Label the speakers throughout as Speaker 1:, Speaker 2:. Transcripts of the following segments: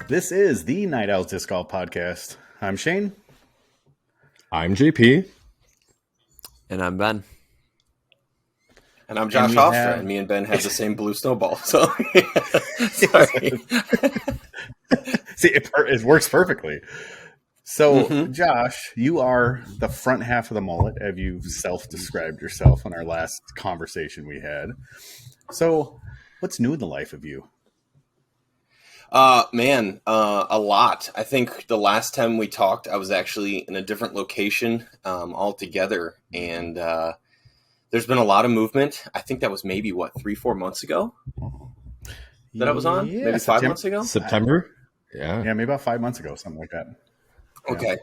Speaker 1: This is the Night Owls Disc Golf Podcast. I'm Shane.
Speaker 2: I'm JP.
Speaker 3: And I'm Ben.
Speaker 4: And I'm Josh Hofstra, and me and Ben have the same blue snowball. So, sorry.
Speaker 1: See, it works perfectly. So, Josh, you are the front half of the mullet, as you've self-described yourself in our last conversation we had. So, what's new in the life of you?
Speaker 4: A lot. I think the last time we talked, I was actually in a different location altogether, and there's been a lot of movement. I think that was maybe, 3-4 months ago that I was on?
Speaker 1: Yeah,
Speaker 4: maybe 5 months ago?
Speaker 2: September? Yeah,
Speaker 1: maybe about 5 months ago, something like that.
Speaker 4: Okay.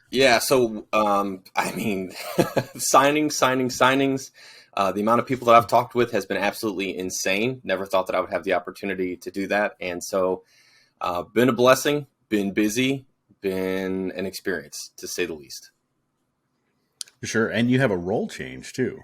Speaker 4: Yeah, so, signings. The amount of people that I've talked with has been absolutely insane. Never thought that I would have the opportunity to do that. And so, been a blessing, been busy, been an experience, to say the least.
Speaker 1: Sure, and you have a role change, too.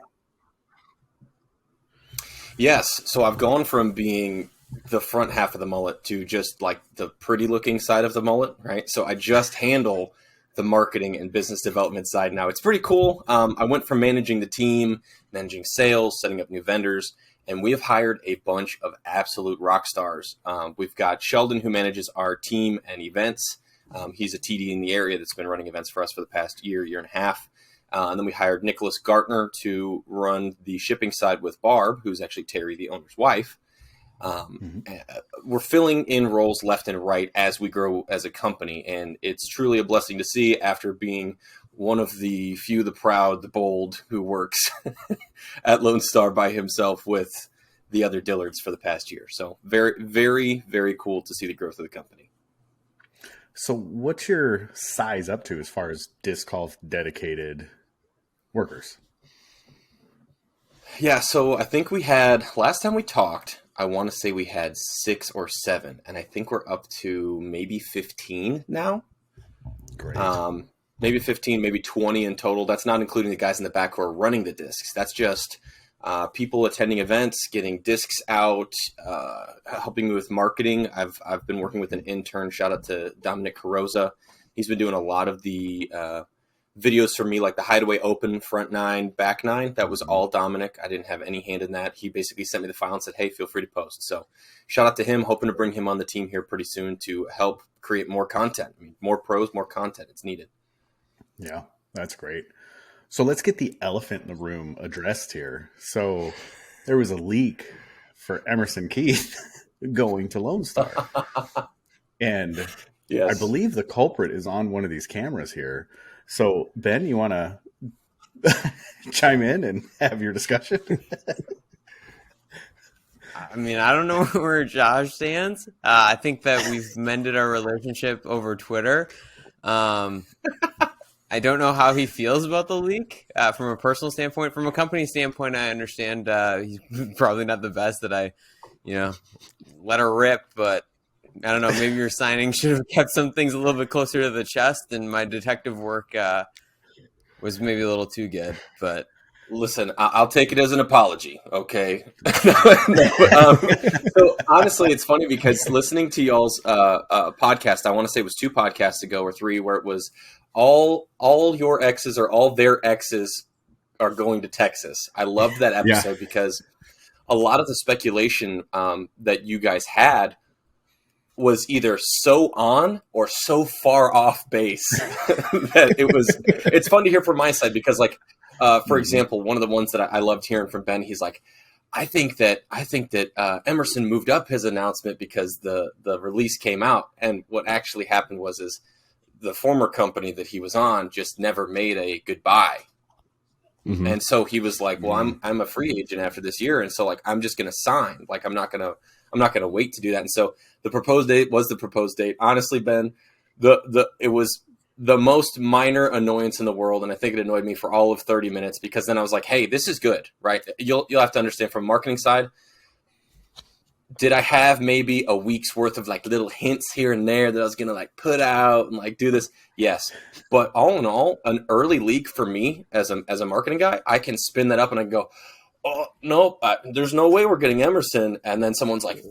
Speaker 4: Yes, so I've gone from being the front half of the mullet to just like the pretty looking side of the mullet, right? So I just handle the marketing and business development side now. It's pretty cool. I went from managing the team, managing sales, setting up new vendors, and we have hired a bunch of absolute rock stars. We've got Sheldon, who manages our team and events. He's a TD in the area that's been running events for us for the past year and a half. And then we hired Nicholas Gartner to run the shipping side with Barb, who's actually Terry, the owner's wife. We're filling in roles left and right as we grow as a company, and it's truly a blessing to see after being one of the few, the proud, the bold, who works at Lone Star by himself with the other Dillards for the past year. So very, very, very cool to see the growth of the company.
Speaker 1: So what's your size up to as far as disc golf dedicated workers?
Speaker 4: Yeah, so I think we had, last time we talked, I want to say we had 6 or 7, and I think we're up to maybe 15 now.
Speaker 1: Great.
Speaker 4: Maybe 15, maybe 20 in total. That's not including the guys in the back who are running the discs. That's just people attending events, getting discs out, helping me with marketing. I've been working with an intern. Shout out to Dominic Carosa. He's been doing a lot of the videos for me, like the Hideaway Open, front 9, back 9. That was all Dominic. I didn't have any hand in that. He basically sent me the file and said, hey, feel free to post. So shout out to him. Hoping to bring him on the team here pretty soon to help create more content. I mean, more pros, more content. It's needed.
Speaker 1: Yeah, that's great. So let's get the elephant in the room addressed here. So there was a leak for Emerson Keith going to Lone Star. And yes, I believe the culprit is on one of these cameras here. So, Ben, you want to chime in and have your discussion?
Speaker 3: I mean, I don't know where Josh stands. I think that we've mended our relationship over Twitter. I don't know how he feels about the leak from a personal standpoint. From a company standpoint, I understand he's probably not the best that I, let her rip, but I don't know, maybe your signing should have kept some things a little bit closer to the chest, and my detective work was maybe a little too good. But
Speaker 4: listen, I'll take it as an apology, okay? So honestly, it's funny because listening to y'all's podcast, I want to say it was 2 podcasts ago or 3, where it was all your exes or all their exes are going to Texas. I loved that episode because a lot of the speculation that you guys had was either so on or so far off base that it's fun to hear from my side because, like, for example, one of the ones that I loved hearing from Ben, he's like, I think that Emerson moved up his announcement because the release came out. And what actually happened was the former company that he was on just never made a goodbye. Mm-hmm. And so he was like, well, I'm a free agent after this year. And so, like, I'm just going to sign. Like, I'm not going to wait to do that. And so the proposed date was the proposed date. Honestly, Ben, it was the most minor annoyance in the world. And I think it annoyed me for all of 30 minutes because then I was like, hey, this is good, right? You'll have to understand from a marketing side. Did I have maybe a week's worth of like little hints here and there that I was going to like put out and like do this? Yes. But all in all, an early leak for me as a marketing guy, I can spin that up and I can go, oh, no, there's no way we're getting Emerson. And then someone's like,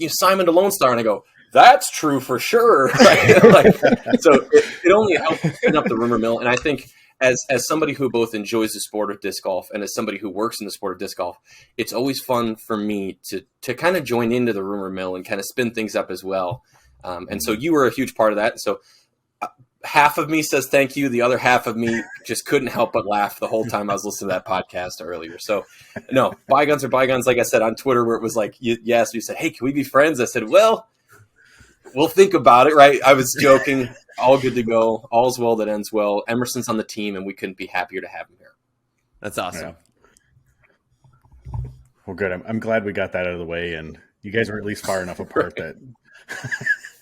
Speaker 4: Simon to Lone Star. And I go, that's true for sure. Right? Like, so it only helps spin up the rumor mill. And I think as somebody who both enjoys the sport of disc golf and as somebody who works in the sport of disc golf, it's always fun for me to kind of join into the rumor mill and kind of spin things up as well. And so you were a huge part of that. So half of me says thank you. The other half of me just couldn't help but laugh the whole time I was listening to that podcast earlier. So no, bygones are bygones. Like I said on Twitter, where it was like, you said, hey, can we be friends? I said, well, we'll think about it. Right. I was joking. All good to go. All's well that ends well. Emerson's on the team and we couldn't be happier to have him here.
Speaker 3: That's awesome.
Speaker 1: Yeah. Well, good. I'm glad we got that out of the way, and you guys were at least far enough apart that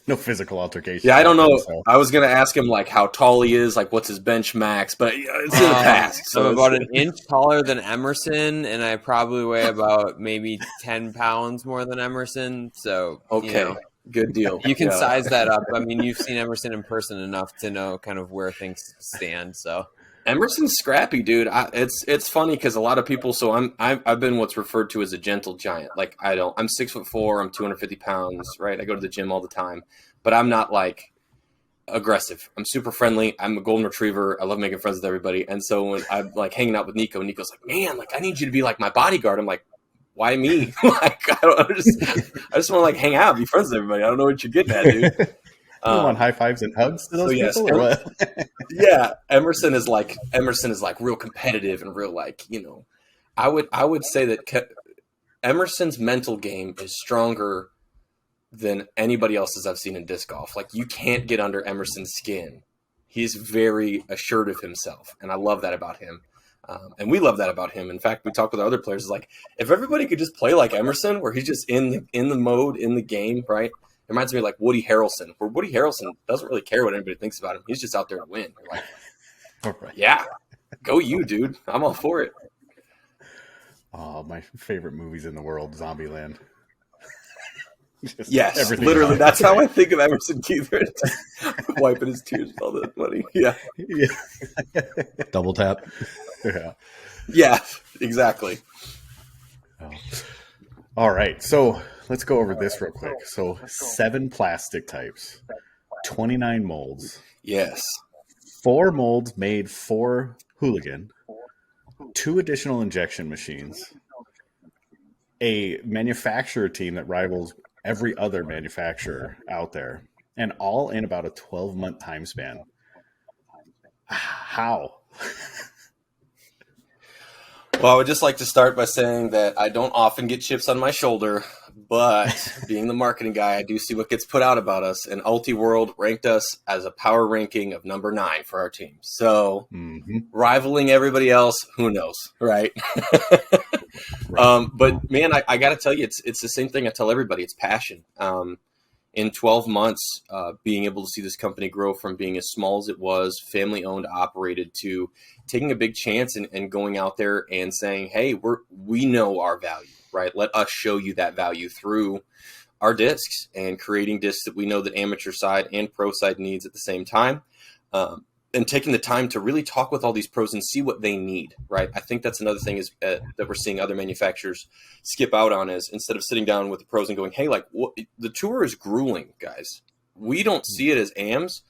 Speaker 1: no physical altercation.
Speaker 4: Yeah, I don't know.
Speaker 1: So.
Speaker 4: I was going to ask him like how tall he is, like what's his bench max, but it's in the past.
Speaker 3: So I'm about an inch taller than Emerson, and I probably weigh about maybe 10 pounds more than Emerson. So
Speaker 4: okay, good deal.
Speaker 3: You can size that up. I mean, you've seen Emerson in person enough to know kind of where things stand. So
Speaker 4: Emerson's scrappy, dude. It's funny because a lot of people. So I've been what's referred to as a gentle giant. Like I'm 6'4". I'm 250 pounds. Right. I go to the gym all the time, but I'm not like aggressive. I'm super friendly. I'm a golden retriever. I love making friends with everybody. And so when I'm like hanging out with Nico, Nico's like, man, like I need you to be like my bodyguard. I'm like, why me? Like I just want to like hang out, be friends with everybody. I don't know what you're getting at, dude.
Speaker 1: You want high fives and hugs to those people, or what?
Speaker 4: Yeah, Emerson is like real competitive and real like, I would say that Emerson's mental game is stronger than anybody else's I've seen in disc golf. Like you can't get under Emerson's skin. He's very assured of himself, and I love that about him. And we love that about him. In fact, we talk with our other players. It's like if everybody could just play like Emerson, where he's just in the mode in the game, right? It reminds me of like Woody Harrelson, where Woody Harrelson doesn't really care what anybody thinks about him. He's just out there to win. You're like, yeah, go you, dude. I'm all for it.
Speaker 1: Oh, my favorite movies in the world, Zombieland.
Speaker 4: Yes, literally. That's how I think of Emerson Keith. Wiping his tears with all the money. Yeah.
Speaker 2: Double tap.
Speaker 4: Yeah, exactly.
Speaker 1: Oh. All right. So let's go over this real quick. So 7 plastic types, 29 molds.
Speaker 4: Yes.
Speaker 1: 4 molds made for Hooligan, 2 additional injection machines, a manufacturer team that rivals every other manufacturer out there, and all in about a 12-month time span. How?
Speaker 4: Well, I would just like to start by saying that I don't often get chips on my shoulder, but being the marketing guy, I do see what gets put out about us, and Ulti-World ranked us as a power ranking of number 9 for our team. So rivaling everybody else, who knows, right? But man, I got to tell you, it's the same thing I tell everybody. It's passion. In 12 months, being able to see this company grow from being as small as it was, family owned, operated, to taking a big chance and going out there and saying, hey, we know our value, right? Let us show you that value through our discs and creating discs that we know that amateur side and pro side needs at the same time. And taking the time to really talk with all these pros and see what they need, right? I think that's another thing is that we're seeing other manufacturers skip out on, is instead of sitting down with the pros and going, hey, like the tour is grueling, guys. We don't see it as AMs.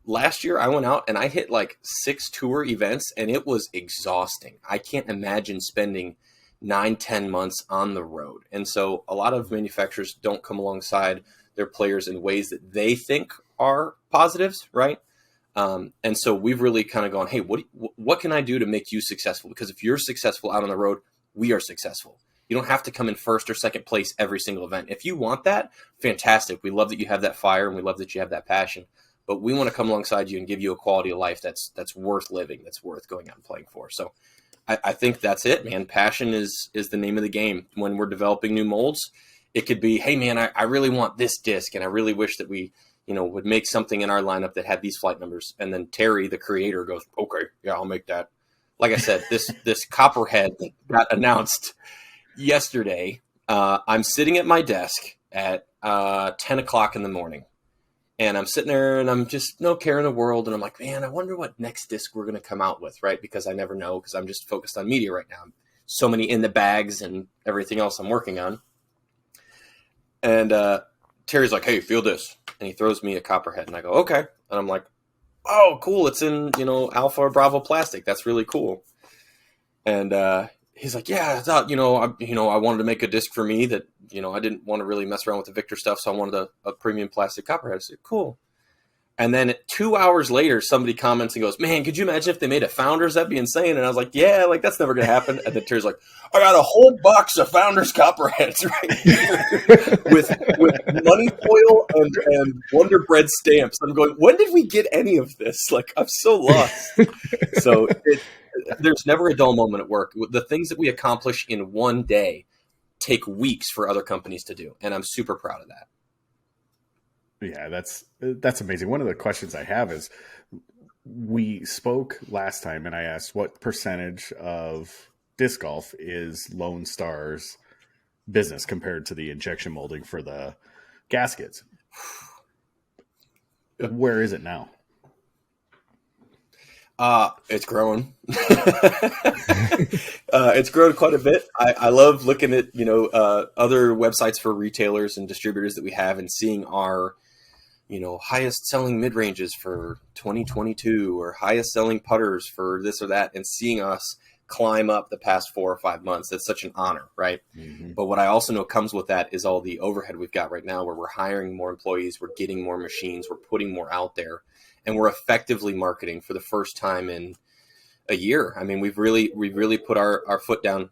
Speaker 4: Last year I went out and I hit like 6 tour events and it was exhausting. I can't imagine spending 9-10 months on the road. And so a lot of manufacturers don't come alongside their players in ways that they think are positives, right? And so we've really kind of gone, hey, what can I do to make you successful? Because if you're successful out on the road, we are successful. You don't have to come in first or second place every single event. If you want that, fantastic. We love that you have that fire and we love that you have that passion. But we want to come alongside you and give you a quality of life that's worth living, that's worth going out and playing for. So I think that's it, man. Passion is the name of the game. When we're developing new molds, it could be, hey, man, I really want this disc, and I really wish that we would make something in our lineup that had these flight numbers. And then Terry, the creator, goes, okay, yeah, I'll make that. Like I said, this Copperhead that got announced yesterday, I'm sitting at my desk at 10 o'clock in the morning. And I'm sitting there and I'm just no care in the world. And I'm like, man, I wonder what next disc we're going to come out with, right? Because I never know, because I'm just focused on media right now. So many in the bags and everything else I'm working on. And Terry's like, hey, feel this. And he throws me a copperhead. And I go, okay. And I'm like, oh, cool. It's in, Alpha Bravo plastic. That's really cool. And he's like, yeah, I thought, I wanted to make a disc for me that, I didn't want to really mess around with the Victor stuff. So I wanted a premium plastic copperhead. I said, cool. And then 2 hours later, somebody comments and goes, man, could you imagine if they made a Founders? That'd be insane. And I was like, yeah, like that's never going to happen. And then Terry's like, I got a whole box of Founders Copperheads right here with money foil and Wonder Bread stamps. I'm going, when did we get any of this? Like, I'm so lost. So there's never a dull moment at work. The things that we accomplish in one day take weeks for other companies to do. And I'm super proud of that.
Speaker 1: Yeah, that's amazing. One of the questions I have is, we spoke last time and I asked what percentage of disc golf is Lone Star's business compared to the injection molding for the gaskets. Where is it now?
Speaker 4: It's growing. It's grown quite a bit. I love looking at, other websites for retailers and distributors that we have and seeing our, highest selling mid ranges for 2022 or highest selling putters for this or that, and seeing us climb up the past 4 or 5 months. That's such an honor, right? Mm-hmm. But what I also know comes with that is all the overhead we've got right now, where we're hiring more employees, we're getting more machines, we're putting more out there, and we're effectively marketing for the first time in a year. I mean, we've really put our foot down.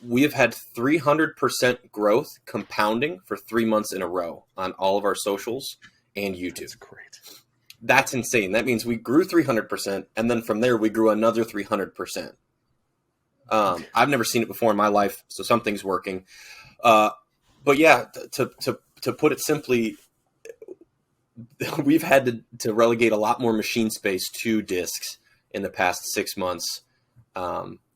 Speaker 4: We have had 300% growth compounding for 3 months in a row on all of our socials and YouTube.
Speaker 1: That's great.
Speaker 4: That's insane. That means we grew 300%, and then from there we grew another 300%. I've never seen it before in my life, so something's working. But yeah, to put it simply, we've had to relegate a lot more machine space to discs in the past 6 months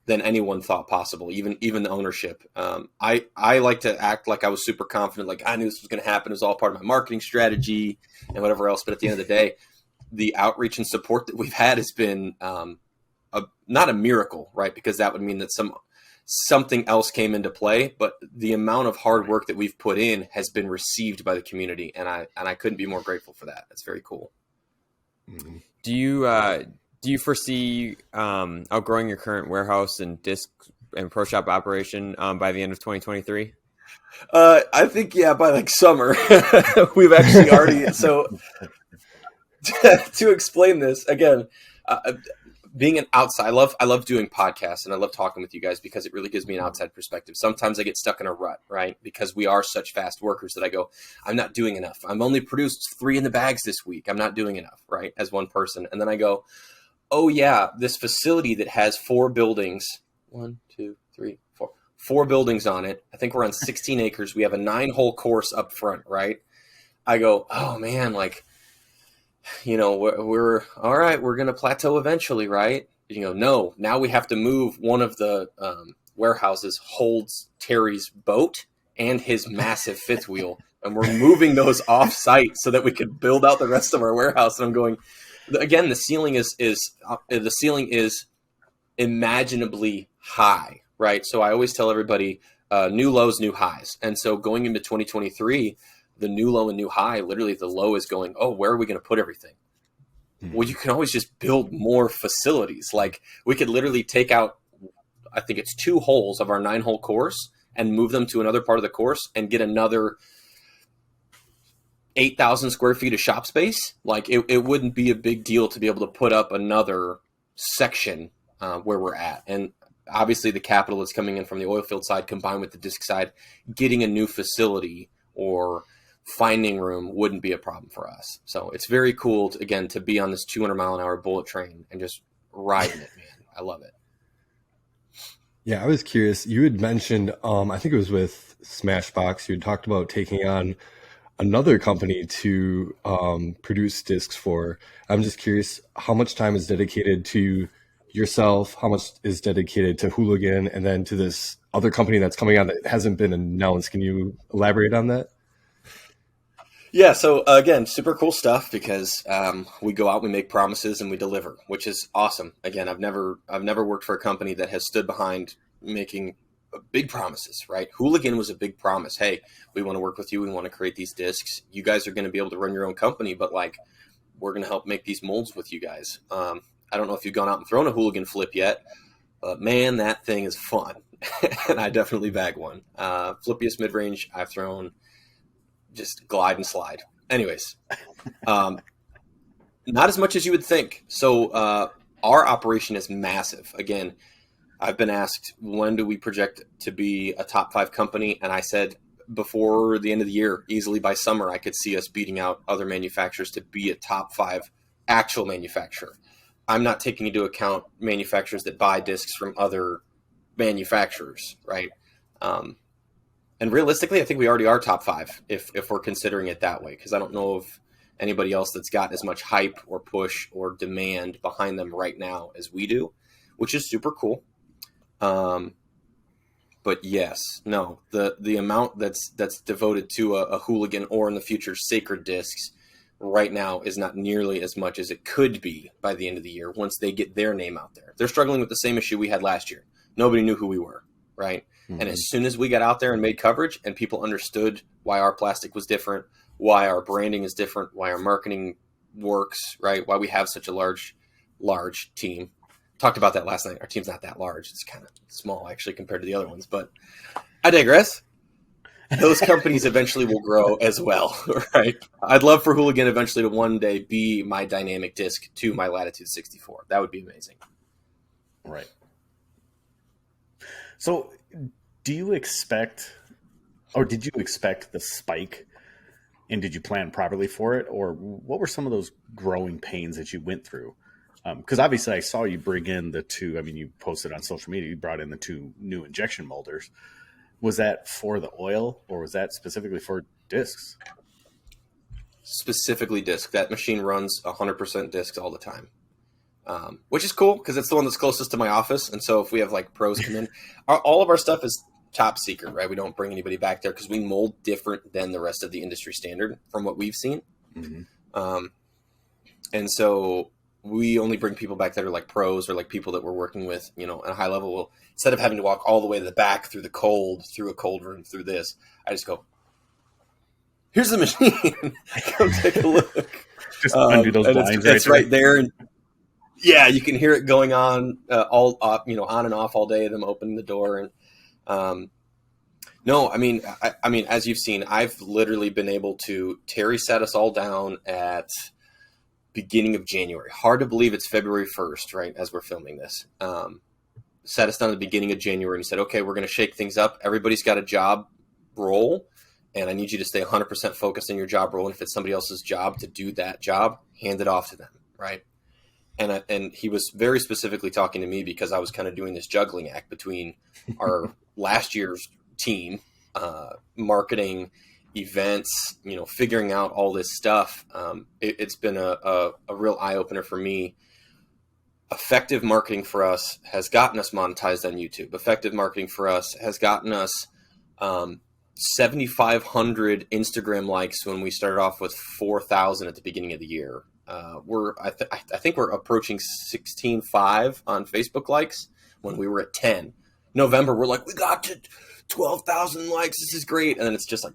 Speaker 4: than anyone thought possible, even the ownership. I like to act like I was super confident, like I knew this was going to happen. It was all part of my marketing strategy and whatever else. But at the end of the day, the outreach and support that we've had has been not a miracle, right? Because that would mean that something else came into play. But the amount of hard work that we've put in has been received by the community, and I couldn't be more grateful for that. That's very cool.
Speaker 1: Mm-hmm.
Speaker 3: Do you foresee outgrowing your current warehouse and disc and pro shop operation by the end of 2023?
Speaker 4: I think, yeah, by like summer. We've actually already, so to explain this again, being an outside, I love doing podcasts and I love talking with you guys because it really gives me an outside perspective. Sometimes I get stuck in a rut, right? Because we are such fast workers that I go, I'm not doing enough. I'm only produced 3 in the bags this week. I'm not doing enough, right? As one person. And then I go, oh yeah, this facility that has 4 buildings, 1, 2, 3, 4, 4 buildings on it. I think we're on 16 acres. We have a 9-hole course up front, right? I go, oh man, like, we're all right. We're going to plateau eventually, right? No, now we have to move one of the warehouses holds Terry's boat and his massive fifth wheel. And we're moving those off site so that we could build out the rest of our warehouse. And I'm going, again, the ceiling is imaginably high, right? So I always tell everybody new lows, new highs. And so going into 2023, the new low and new high, literally the low is going, oh, where are we going to put everything? Mm-hmm. Well, you can always just build more facilities. Like we could literally take out, I think it's 2 holes of our 9-hole course and move them to another part of the course and get another 8,000 square feet of shop space. Like it wouldn't be a big deal to be able to put up another section where we're at. And obviously the capital that's coming in from the oil field side combined with the disc side, getting a new facility or finding room wouldn't be a problem for us. So it's very cool to be on this 200 mile an hour bullet train and just riding it, man. I love it.
Speaker 2: Yeah, I was curious. You had mentioned, I think it was with Smashbox, you had talked about taking on another company to produce discs for. I'm just curious, how much time is dedicated to yourself? How much is dedicated to Hooligan and then to this other company that's coming on that hasn't been announced? Can you elaborate on that?
Speaker 4: Yeah, so again, super cool stuff because we go out, we make promises, and we deliver, which is awesome. Again, I've never worked for a company that has stood behind making big promises, right? Hooligan was a big promise. Hey, we want to work with you. We want to create these discs. You guys are going to be able to run your own company, but like, we're going to help make these molds with you guys. I don't know if you've gone out and thrown a Hooligan flip yet, but man, that thing is fun. And I definitely bag one. Flippiest mid-range I've thrown, just glide and slide. Anyways, not as much as you would think. So our operation is massive. Again, I've been asked, when do we project to be a top 5 company? And I said, before the end of the year, easily by summer, I could see us beating out other manufacturers to be a top 5 actual manufacturer. I'm not taking into account manufacturers that buy discs from other manufacturers, right? And realistically, I think we already are top 5 if we're considering it that way, because I don't know of anybody else that's got as much hype or push or demand behind them right now as we do, which is super cool. But yes, no, the amount that's devoted to a Hooligan or in the future Sacred discs right now is not nearly as much as it could be by the end of the year once they get their name out there. They're struggling with the same issue we had last year. Nobody knew who we were, right? Mm-hmm. And as soon as we got out there and made coverage and people understood why our plastic was different, why our branding is different, why our marketing works, right? Why we have such a large team. Talked about that last night. Our team's not that large. It's kind of small, actually, compared to the other ones. But I digress. Those companies eventually will grow as well, right? I'd love for Hooligan eventually to one day be my dynamic disc to my Latitude 64. That would be amazing.
Speaker 1: Right. So do you expect, or did you expect the spike, and did you plan properly for it? Or what were some of those growing pains that you went through? Because obviously I saw you bring in the 2, I mean, you posted on social media, you brought in the 2 new injection molders. Was that for the oil, or was that specifically for discs?
Speaker 4: Specifically disc. That machine runs 100% discs all the time, which is cool because it's the one that's closest to my office. And so if we have like pros come in, all of our stuff is top secret, right? We don't bring anybody back there because we mold different than the rest of the industry standard from what we've seen. Mm-hmm. And so we only bring people back that are like pros or like people that we're working with, at a high level. We'll, instead of having to walk all the way to the back through a cold room, through this, I just go, here's the machine. Come take a look.
Speaker 1: Just undo those blinds.
Speaker 4: It's right there. And yeah, you can hear it going on all on and off all day, them opening the door. And no, I mean, as you've seen, I've literally been able to, Terry sat us all down at beginning of January. Hard to believe it's February 1st, right, as we're filming this. Sat us down at the beginning of January and said, okay, we're going to shake things up. Everybody's got a job role, and I need you to stay 100% focused on your job role. And if it's somebody else's job to do that job, hand it off to them, right? And he was very specifically talking to me because I was kind of doing this juggling act between our last year's team, marketing, events, figuring out all this stuff. It's been a real eye-opener for me. Effective marketing for us has gotten us monetized on YouTube. Effective marketing for us has gotten us 7,500 Instagram likes when we started off with 4,000 at the beginning of the year. I think we're approaching 16.5 on Facebook likes when we were at 10. November, we're like, we got to 12,000 likes. This is great. And then it's just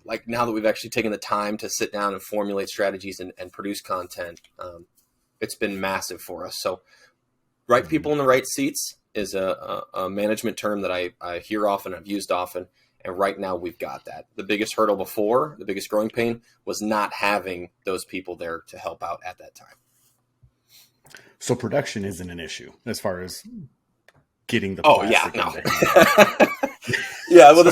Speaker 4: like now that we've actually taken the time to sit down and formulate strategies and produce content, it's been massive for us. So right people in the right seats is a management term that I hear often, I've used often. And right now we've got that. The biggest hurdle before, the biggest growing pain was not having those people there to help out at that time.
Speaker 1: So production isn't an issue as far as getting the
Speaker 4: plastic. Oh, yeah, no. Yeah, well,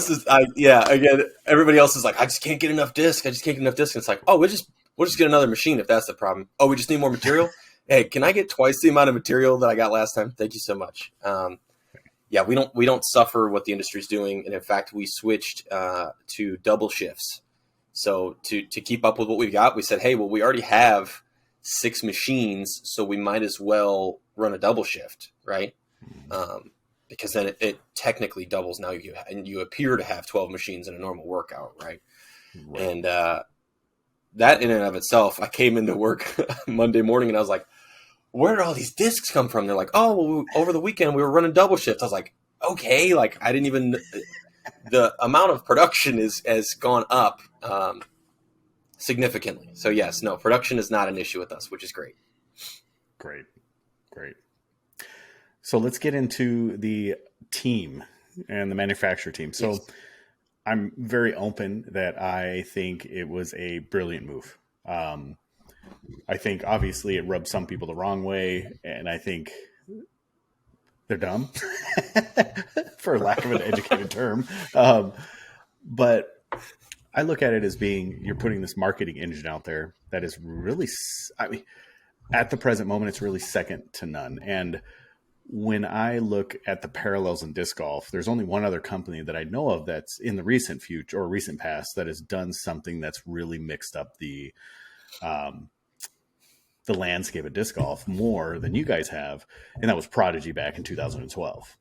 Speaker 4: again, everybody else is like, I just can't get enough disc. And it's like, oh, we'll just get another machine if that's the problem. Oh, we just need more material? Hey, can I get twice the amount of material that I got last time? Thank you so much. Yeah, we don't suffer what the industry's doing. And in fact, we switched to double shifts. So to keep up with what we've got, we said, hey, well, we already have 6 machines, so we might as well run a double shift, right? Because then it technically doubles. Now you appear to have 12 machines in a normal workout, right? And that in and of itself, I came into work Monday morning and I was like, where did all these discs come from? They're like, oh, well, over the weekend we were running double shifts. I was like, okay, like I didn't even, the amount of production has gone up significantly. So yes, no, production is not an issue with us, which is great.
Speaker 1: Great. So let's get into the team and the manufacturer team. So
Speaker 4: Yes.
Speaker 1: I'm very open that I think it was a brilliant move. I think obviously it rubbed some people the wrong way, and I think they're dumb, for lack of an educated term. But I look at it as being, you're putting this marketing engine out there that is really, I mean, at the present moment, it's really second to none. And when I look at the parallels in disc golf, there's only one other company that I know of that's in the recent future or recent past that has done something that's really mixed up the landscape of disc golf more than you guys have, and that was Prodigy back in 2012.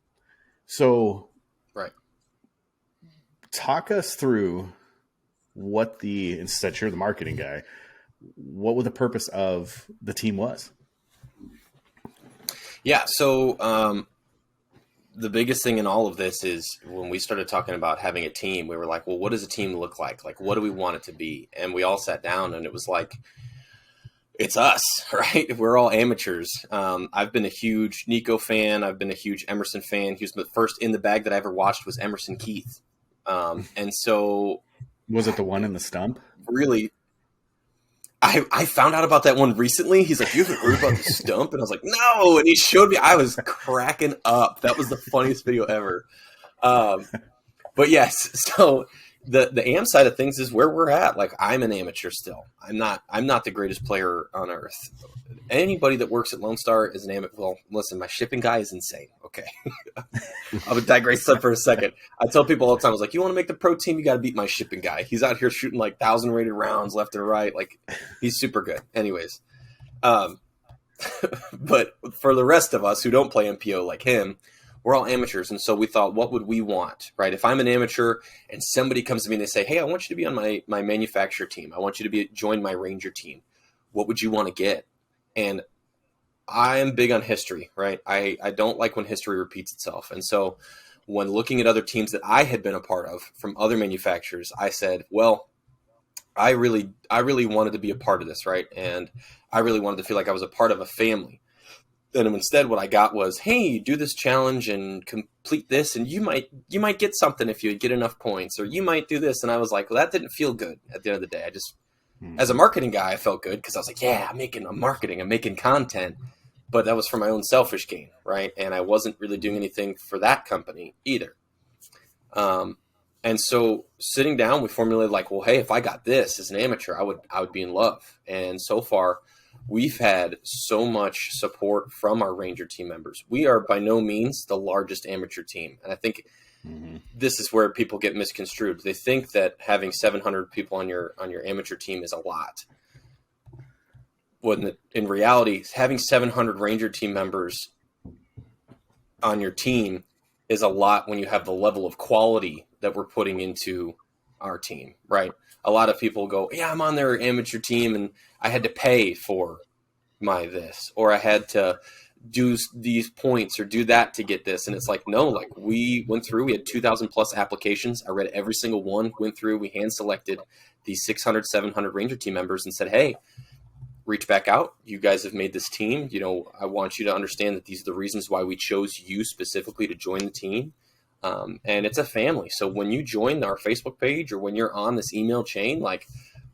Speaker 1: So,
Speaker 4: Right.
Speaker 1: talk us through what instead you're the marketing guy, what the purpose of the team was.
Speaker 4: Yeah. So the biggest thing in all of this is when we started talking about having a team, we were like, well, what does a team look like? Like, what do we want it to be? And we all sat down and it was like, it's us, right? We're all amateurs. I've been a huge Nico fan. I've been a huge Emerson fan. He was the first in the bag that I ever watched was Emerson Keith. And so
Speaker 1: Was it the one in the stump?
Speaker 4: really, I found out about that one recently. He's like, you haven't heard about the stump? And I was like, no. And he showed me, I was cracking up. That was the funniest video ever. But yes, so the AM side of things is where we're at. Like, I'm an amateur still. I'm not the greatest player on earth. Anybody that works at Lone Star is an amateur. Well, listen, my shipping guy is insane. Okay. I would digress for a second. I tell people all the time, I was like, you want to make the pro team, you got to beat my shipping guy. He's out here shooting like 1,000 rated rounds left and right. Like, he's super good. Anyways. But for the rest of us who don't play MPO like him, we're all amateurs. And so we thought, what would we want, right? If I'm an amateur and somebody comes to me and they say, hey, I want you to be on my manufacturer team. I want you to join my Ranger team. What would you want to get? And I'm big on history, right? I don't like when history repeats itself. And so when looking at other teams that I had been a part of from other manufacturers, I said, well, I really wanted to be a part of this, right? And I really wanted to feel like I was a part of a family. And instead what I got was, hey, do this challenge and complete this, and you might get something if you get enough points, or you might do this. And I was like, well, that didn't feel good at the end of the day. I just, as a marketing guy, I felt good because I was like, yeah, I'm making content. But that was for my own selfish gain, right? And I wasn't really doing anything for that company either. And so sitting down, we formulated like, well, hey, if I got this as an amateur, I would be in love. And so far, we've had so much support from our Ranger team members. We are by no means the largest amateur team. And I think this is where people get misconstrued. They think that having 700 people on your amateur team is a lot. When in reality, having 700 Ranger team members on your team is a lot when you have the level of quality that we're putting into our team, right? A lot of people go, yeah, I'm on their amateur team and I had to pay for my this, or I had to do these points or do that to get this. And it's like, no, like we went through, we had 2,000 plus applications. I read every single one, went through, we hand selected these 600, 700 Ranger team members and said, hey, reach back out. You guys have made this team. You know, I want you to understand that these are the reasons why we chose you specifically to join the team. And it's a family. So when you join our Facebook page or when you're on this email chain, like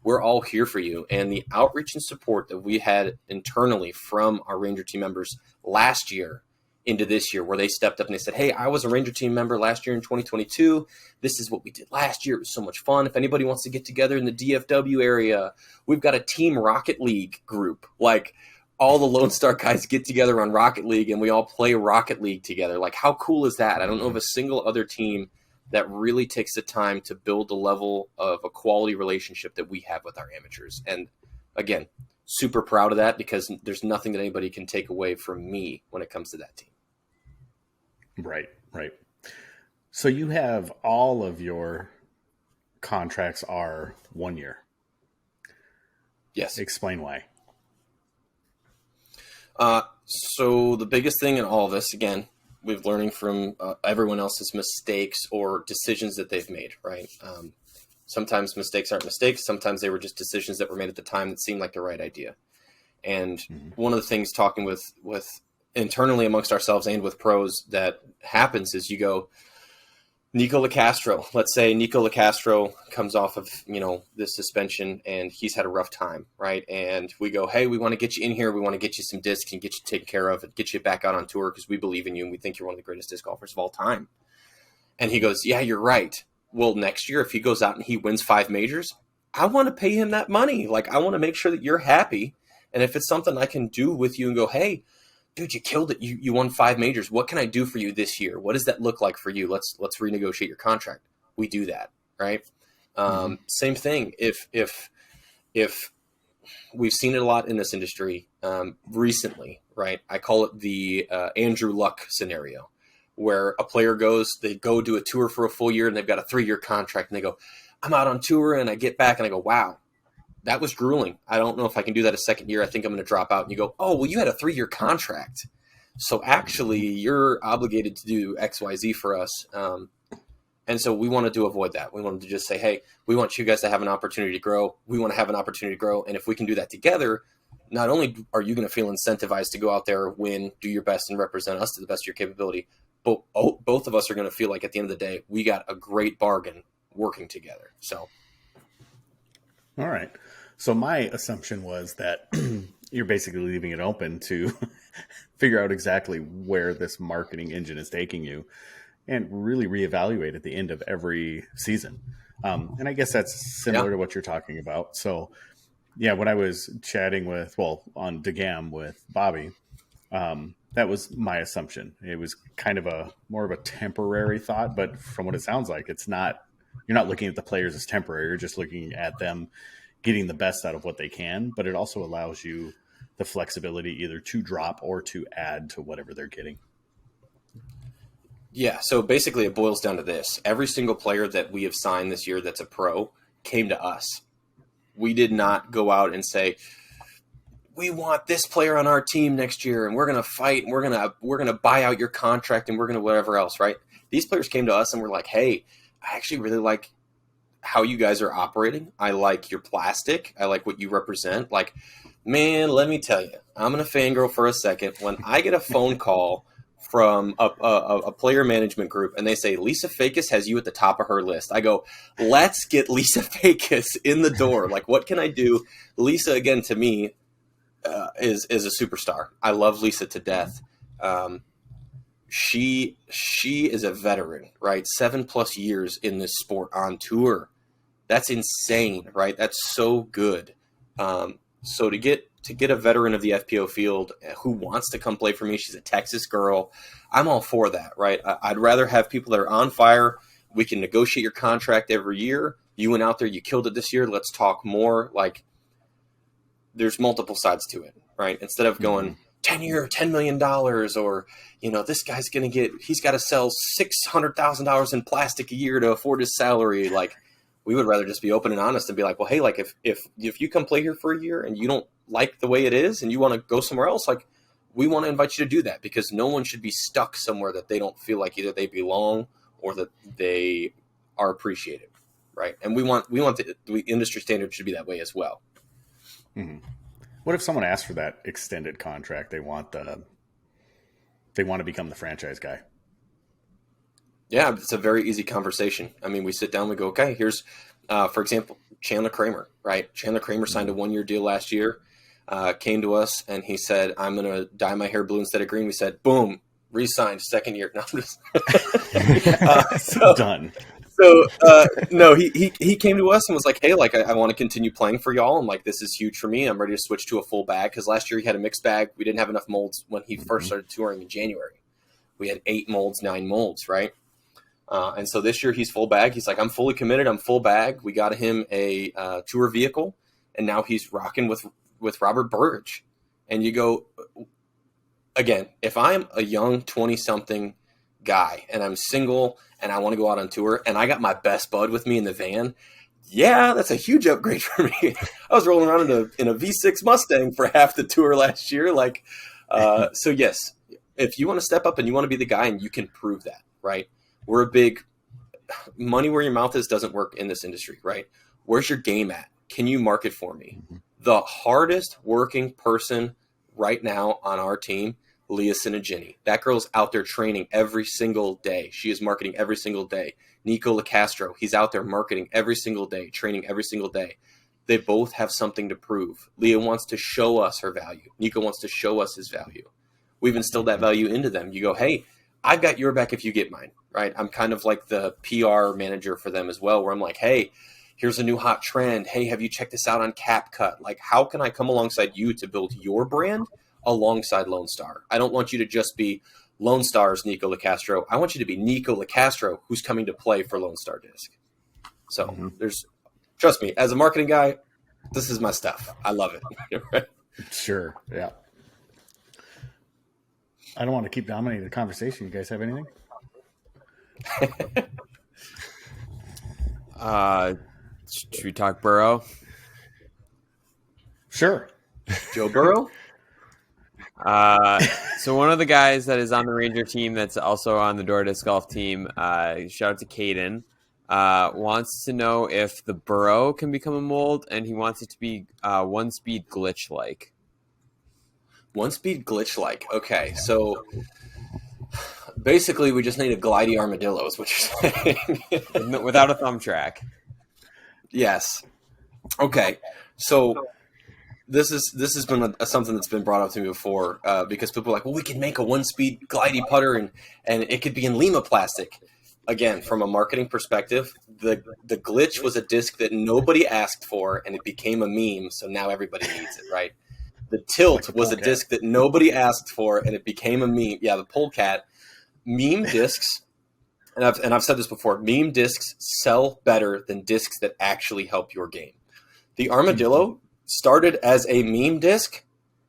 Speaker 4: we're all here for you. And the outreach and support that we had internally from our Ranger team members last year into this year, where they stepped up and they said, hey, I was a Ranger team member last year in 2022. This is what we did last year. It was so much fun. If anybody wants to get together in the DFW area, we've got a Team Rocket League group. Like all the Lone Star guys get together on Rocket League and we all play Rocket League together. Like how cool is that? I don't know of a single other team that really takes the time to build the level of a quality relationship that we have with our amateurs. And again, super proud of that because there's nothing that anybody can take away from me when it comes to that team.
Speaker 1: Right. So you have all of your contracts are 1 year.
Speaker 4: Yes.
Speaker 1: Explain why.
Speaker 4: So the biggest thing in all of this, again, we've learning from everyone else's mistakes or decisions that they've made, right? Sometimes mistakes aren't mistakes. Sometimes they were just decisions that were made at the time that seemed like the right idea. And one of the things talking with internally amongst ourselves and with pros that happens is you go, Nico LaCastro, let's say Nico LaCastro comes off of, this suspension and he's had a rough time, right? And we go, hey, we want to get you in here. We want to get you some discs and get you taken care of and get you back out on tour because we believe in you and we think you're one of the greatest disc golfers of all time. And he goes, yeah, you're right. Well, next year, if he goes out and he wins 5 majors, I want to pay him that money. Like, I want to make sure that you're happy. And if it's something I can do with you and go, hey, dude, you killed it. You won 5 majors. What can I do for you this year? What does that look like for you? Let's renegotiate your contract. We do that, right? Same thing. If we've seen it a lot in this industry recently, right? I call it the Andrew Luck scenario, where a player they go do a tour for a full year and they've got a 3-year contract and they go, I'm out on tour, and I get back and I go, wow, that was grueling. I don't know if I can do that a second year. I think I'm going to drop out. And you go, oh, well, you had a 3-year contract. So actually you're obligated to do X, Y, Z for us. And so we wanted to avoid that. We wanted to just say, hey, we want you guys to have an opportunity to grow. We want to have an opportunity to grow. And if we can do that together, not only are you going to feel incentivized to go out there, win, do your best, and represent us to the best of your capability, but both of us are going to feel like at the end of the day, we got a great bargain working together. So.
Speaker 1: All right. So my assumption was that you're basically leaving it open to figure out exactly where this marketing engine is taking you and really reevaluate at the end of every season. And I guess that's similar to what you're talking about. So yeah, when I was chatting on DeGam with Bobby, that was my assumption. It was kind of more of a temporary thought, but from what it sounds like, you're not looking at the players as temporary. You're just looking at them getting the best out of what they can, but it also allows you the flexibility either to drop or to add to whatever they're getting.
Speaker 4: Yeah. So basically it boils down to this. Every single player that we have signed this year that's a pro came to us. We did not go out and say, we want this player on our team next year and we're going to fight and we're going to buy out your contract and we're going to whatever else, right? These players came to us and were like, hey, I actually really like how you guys are operating. I like your plastic. I like what you represent. Like, man, let me tell you, I'm going to fangirl for a second. When I get a phone call from a player management group and they say, Lisa Fakis has you at the top of her list, I go, let's get Lisa Fakis in the door. Like, what can I do? Lisa, again, to me, is a superstar. I love Lisa to death. She is a veteran, right? 7+ years in this sport on tour. That's insane, right? That's so good. So to get a veteran of the FPO field who wants to come play for me, she's a Texas girl, I'm all for that, right? I'd rather have people that are on fire. We can negotiate your contract every year. You went out there, you killed it this year. Let's talk more. Like, there's multiple sides to it, right? Instead of going 10-year, $10 million, or, this guy's he's got to sell $600,000 in plastic a year to afford his salary. Like, we would rather just be open and honest and be like, well, hey, like if you come play here for a year and you don't like the way it is and you want to go somewhere else, like, we want to invite you to do that, because no one should be stuck somewhere that they don't feel like either they belong or that they are appreciated, right? And we want the industry standard should be that way as well.
Speaker 1: Mm-hmm. What if someone asks for that extended contract? They want to become the franchise guy.
Speaker 4: Yeah, it's a very easy conversation. I mean, we sit down, we go, okay, here's, for example, Chandler Kramer, right? Chandler Kramer signed a 1-year deal last year, came to us, and he said, I'm going to dye my hair blue instead of green. We said, boom, re-signed, 2nd year. No,
Speaker 1: Done.
Speaker 4: So, no, he came to us and was like, hey, like, I want to continue playing for y'all. And like, this is huge for me. I'm ready to switch to a full bag. Cause last year he had a mixed bag. We didn't have enough molds when he first started touring in January. We had 8 molds, 9 molds. Right. And so this year he's full bag. He's like, I'm fully committed. I'm full bag. We got him a tour vehicle, and now he's rocking with Robert Burridge. And you go, again, if I'm a young 20-something guy and I'm single and I want to go out on tour and I got my best bud with me in the van, yeah, that's a huge upgrade for me. I was rolling around in a V6 Mustang for half the tour last year. Like, so yes, if you want to step up and you want to be the guy and you can prove that, right? We're a big money where your mouth is doesn't work in this industry, right? Where's your game at? Can you market for me? The hardest working person right now on our team, Leah Sinagini. That girl's out there training every single day. She is marketing every single day. Nico LaCastro, he's out there marketing every single day, training every single day. They both have something to prove. Leah wants to show us her value. Nico wants to show us his value. We've instilled that value into them. You go, hey, I've got your back if you get mine, right? I'm kind of like the PR manager for them as well, where I'm like, hey, here's a new hot trend. Hey, have you checked this out on CapCut? Like, how can I come alongside you to build your brand alongside Lone Star? I don't want you to just be Lone Star's Nico LaCastro. I want you to be Nico LaCastro who's coming to play for Lone Star Disc. So trust me, as a marketing guy, this is my stuff. I love it. Right?
Speaker 1: Sure. Yeah. I don't want to keep dominating the conversation. You guys have anything?
Speaker 3: Should we talk Burro?
Speaker 1: Sure.
Speaker 4: Joe Burrow?
Speaker 3: So one of the guys that is on the Ranger team that's also on the Door Disc Golf team, shout out to Caden, wants to know if the Burro can become a mold, and he wants it to be one-speed glitch-like.
Speaker 4: One-speed glitch-like. Okay, so basically we just need a glidey armadillo is what you're saying.
Speaker 3: Without a thumb track.
Speaker 4: Yes. Okay, so this has been something that's been brought up to me before because people are like, well, we can make a one-speed glidey putter and it could be in Lima plastic. Again, from a marketing perspective, the glitch was a disc that nobody asked for, and it became a meme, so now everybody needs it, right? The tilt was a disc that nobody asked for, and it became a meme. Yeah, the polecat. Meme discs, and I've said this before, meme discs sell better than discs that actually help your game. The Armadillo started as a meme disc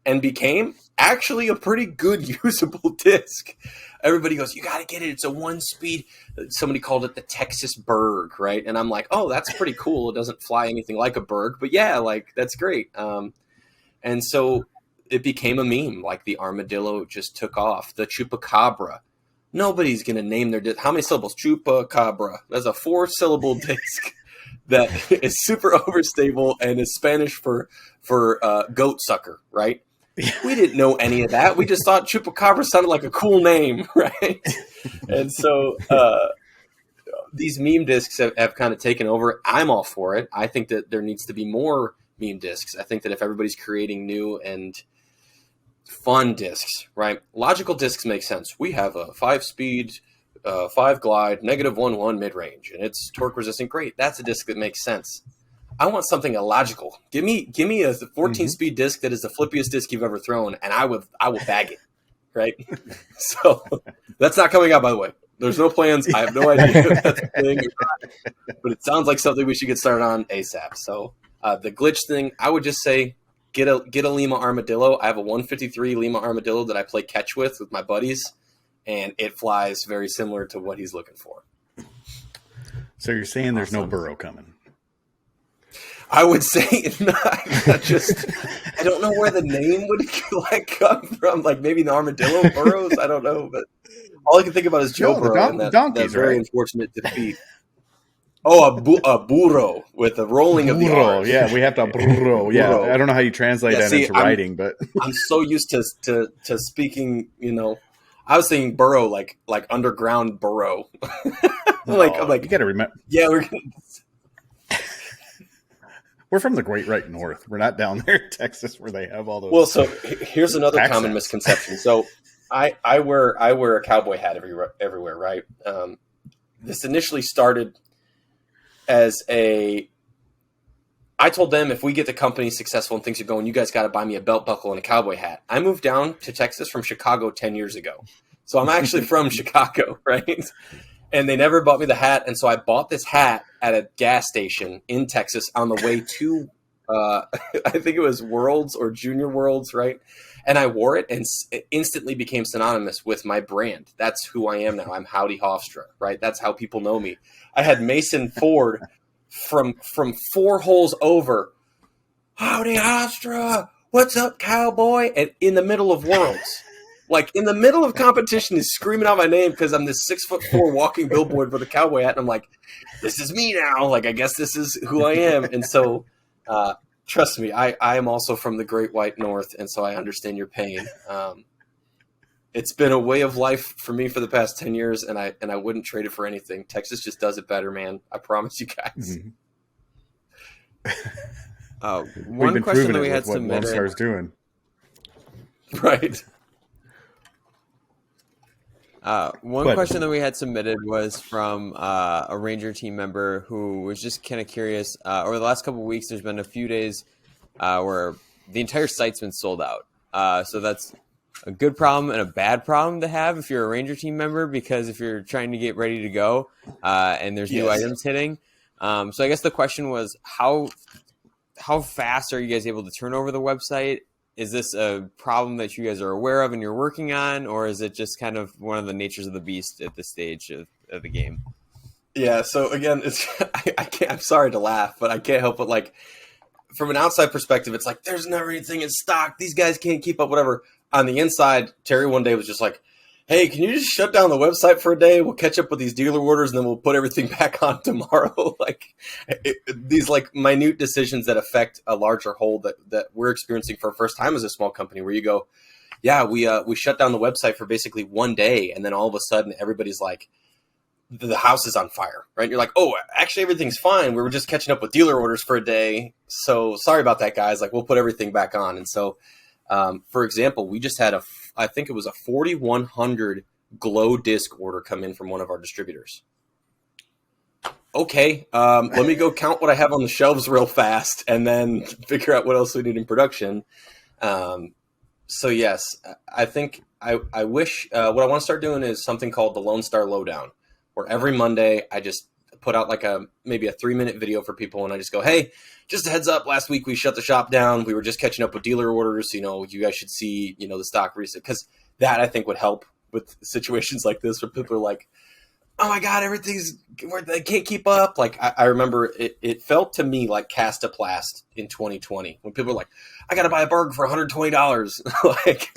Speaker 4: and became actually a pretty good usable disc. Everybody goes, you got to get it. It's a one-speed. Somebody called it the Texas Berg, right? And I'm like, oh, that's pretty cool. It doesn't fly anything like a Berg, but yeah, like that's great. And so it became a meme. Like the Armadillo just took off. The Chupacabra. Nobody's going to name their disc. How many syllables? Chupacabra. That's a 4-syllable disc that is super overstable and is Spanish for goat sucker, right? We didn't know any of that. We just thought Chupacabra sounded like a cool name, right? And so these meme discs have kind of taken over. I'm all for it. I think that there needs to be more meme discs. I think that if everybody's creating new and fun discs, right? Logical discs make sense. We have a 5-speed, 5-glide, -1/1 mid-range, and it's torque resistant. Great. That's a disc that makes sense. I want something illogical. Give me a 14-speed disc that is the flippiest disc you've ever thrown, and I will bag it, right? So that's not coming out, by the way. There's no plans. I have no idea if that's a thing or not, but it sounds like something we should get started on ASAP. So the glitch thing, I would just say get a Lima Armadillo. I have a 153 Lima Armadillo that I play catch with my buddies, and it flies very similar to what he's looking for.
Speaker 1: So you're saying there's no Burro coming?
Speaker 4: I would say not. I don't know where the name would come from. Like maybe the Armadillo Burros. I don't know, but all I can think about is Joe Burrow and that very unfortunate defeat. Oh, a burro with a rolling of the R's.
Speaker 1: Yeah, we have to burro. Yeah, I don't know how you translate that into writing, but
Speaker 4: I'm so used to speaking. I was thinking burrow like underground burrow. I'm like
Speaker 1: you got to remember.
Speaker 4: Yeah,
Speaker 1: we're from the Great White North. We're not down there in Texas where they have all those.
Speaker 4: Well, so here's another common misconception. So I wear a cowboy hat everywhere, right? This initially started as I told them if we get the company successful and things are going, you guys got to buy me a belt buckle and a cowboy hat. I moved down to Texas from Chicago 10 years ago. So I'm actually from Chicago, right? And they never bought me the hat. And so I bought this hat at a gas station in Texas on the way to, I think it was Worlds or Junior Worlds, right? And I wore it and it instantly became synonymous with my brand. That's who I am now. I'm Howdy Hofstra, right? That's how people know me. I had Mason Ford from 4 holes over. Howdy Hofstra, what's up, cowboy? And in the middle of Worlds. like in the middle of competition, is screaming out my name because I'm this 6'4" walking billboard with a cowboy hat, and I'm like, this is me now. Like, I guess this is who I am. And so, trust me, I am also from the Great White North, and so I understand your pain. It's been a way of life for me for the past 10 years, and I wouldn't trade it for anything. Texas just does it better, man. I promise you guys.
Speaker 3: One question that we had
Speaker 1: what Lone
Speaker 3: submitted.
Speaker 1: Star's doing.
Speaker 4: Right.
Speaker 3: One question that we had submitted was from a Ranger team member who was just kind of curious. Over the last couple of weeks, there's been a few days where the entire site's been sold out. So that's a good problem and a bad problem to have if you're a Ranger team member, because if you're trying to get ready to go and there's new items hitting. So I guess the question was, how fast are you guys able to turn over the website? Is this a problem that you guys are aware of and you're working on, or is it just kind of one of the natures of the beast at this stage of the game?
Speaker 4: Yeah. So again, it's I can't. I'm sorry to laugh, but I can't help but, like, from an outside perspective, it's like there's never anything in stock. These guys can't keep up. Whatever. On the inside, Terry one day was just like, hey, can you just shut down the website for a day? We'll catch up with these dealer orders, and then we'll put everything back on tomorrow. Like, these like minute decisions that affect a larger whole that we're experiencing for the first time as a small company, where you go, yeah, we shut down the website for basically one day, and then all of a sudden everybody's like, the house is on fire, right? And you're like, oh, actually everything's fine. We were just catching up with dealer orders for a day. So sorry about that, guys. Like, we'll put everything back on. And so, for example, we just had I think it was a 4,100 glow disc order come in from one of our distributors. Okay, let me go count what I have on the shelves real fast and then figure out what else we need in production. So yes, I think I wish what I want to start doing is something called the Lone Star Lowdown, where every Monday I just put out like maybe a 3-minute video for people, and I just go, hey, just a heads up, last week we shut the shop down. We were just catching up with dealer orders. You guys should see, the stock reset, because that I think would help with situations like this where people are like, oh my God, they can't keep up. Like, I remember it felt to me like Castaplast in 2020 when people were like, I got to buy a burger for $120. Like,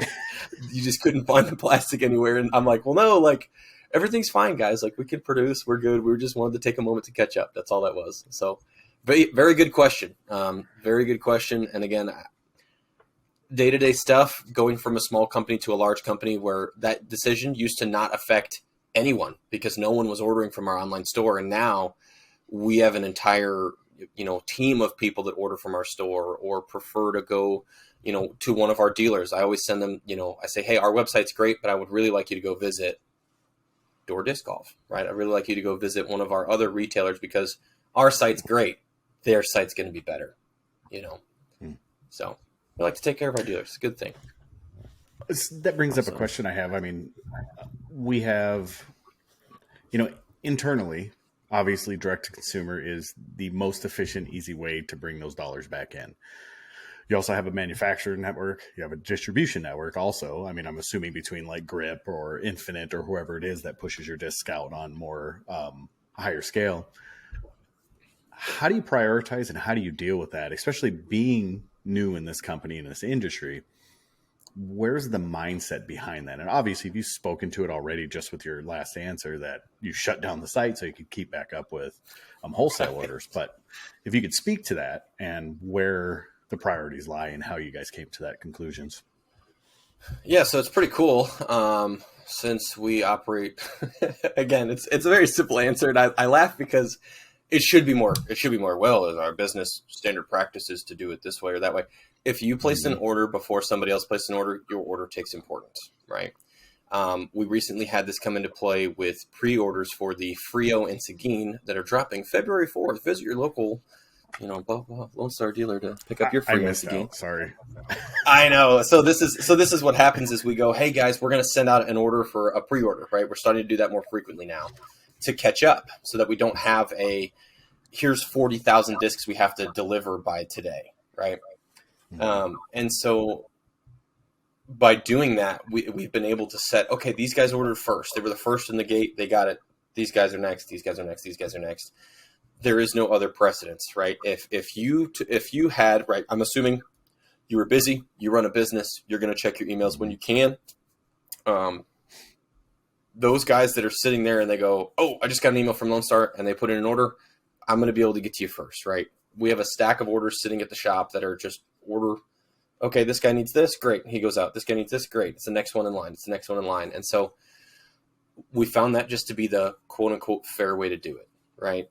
Speaker 4: you just couldn't find the plastic anywhere. And I'm like, well, no, like, everything's fine, guys. Like, we can produce. We're good. We just wanted to take a moment to catch up. That's all that was. So very, very good question. Very good question. And again, day-to-day stuff, going from a small company to a large company, where that decision used to not affect anyone because no one was ordering from our online store. And now we have an entire, team of people that order from our store or prefer to go, to one of our dealers. I always send them, I say, hey, our website's great, but I would really like you to go visit Door Disc Golf, right? I'd really like you to go visit one of our other retailers because our site's great. Their site's going to be better, So we like to take care of our dealers. It's a good thing.
Speaker 1: That brings up a question I have. I mean, we have, internally, obviously direct to consumer is the most efficient, easy way to bring those dollars back in. You also have a manufacturer network. You have a distribution network also. I mean, I'm assuming between like Grip or Infinite or whoever it is that pushes your disc out on more higher scale. How do you prioritize and how do you deal with that, especially being new in this company, in this industry? Where's the mindset behind that? And obviously, if you've spoken to it already just with your last answer that you shut down the site so you could keep back up with wholesale orders. But if you could speak to that and where the priorities lie and how you guys came to that conclusions.
Speaker 4: Yeah, so it's pretty cool. Since we operate, again, it's a very simple answer. And I laugh because it should be more, well, as our business standard practices to do it this way or that way. If you place an order before somebody else places an order, your order takes importance, right? We recently had this come into play with pre-orders for the Frio and Seguin that are dropping February 4th. Visit your local, blah, blah, Lone Star dealer to pick up your Frio and Seguin.
Speaker 1: Sorry.
Speaker 4: I know. So this is what happens is we go, hey guys, we're going to send out an order for a pre-order, right? We're starting to do that more frequently now to catch up so that we don't have here's 40,000 discs we have to deliver by today, right? And so by doing that, we've been able to set, okay, these guys ordered first. They were the first in the gate. They got it. These guys are next. These guys are next. These guys are next. There is no other precedence, right? If you had, right, I'm assuming you were busy, you run a business, you're going to check your emails when you can. those guys that are sitting there and they go, oh, I just got an email from Lone Star, and they put in an order, I'm going to be able to get to you first, right? We have a stack of orders sitting at the shop that are just order. Okay, this guy needs this, great. He goes out. This guy needs this, great. It's the next one in line. It's the next one in line. And so we found that just to be the quote unquote fair way to do it, right?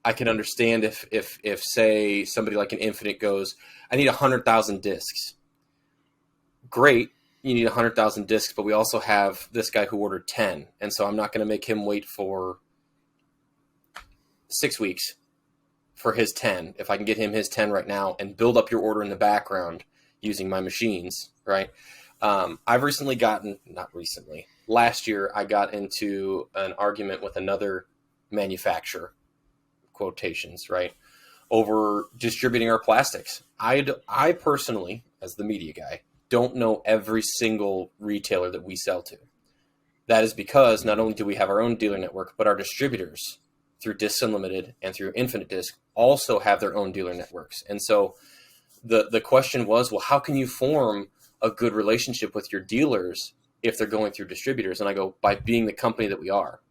Speaker 4: I can understand if say somebody like an Infinite goes, I need 100,000 discs. Great, you need 100,000 discs, but we also have this guy who ordered 10, and so I'm not going to make him wait for 6 weeks for his 10. If I can get him his 10 right now and build up your order in the background using my machines, right? I've recently last year I got into an argument with another manufacturer, quotations, right, over distributing our plastics. I personally, as the media guy, don't know every single retailer that we sell to. That is because not only do we have our own dealer network, but our distributors through Discs Unlimited and through Infinite Disc also have their own dealer networks. And so the question was, well, how can you form a good relationship with your dealers if they're going through distributors? And I go, by being the company that we are.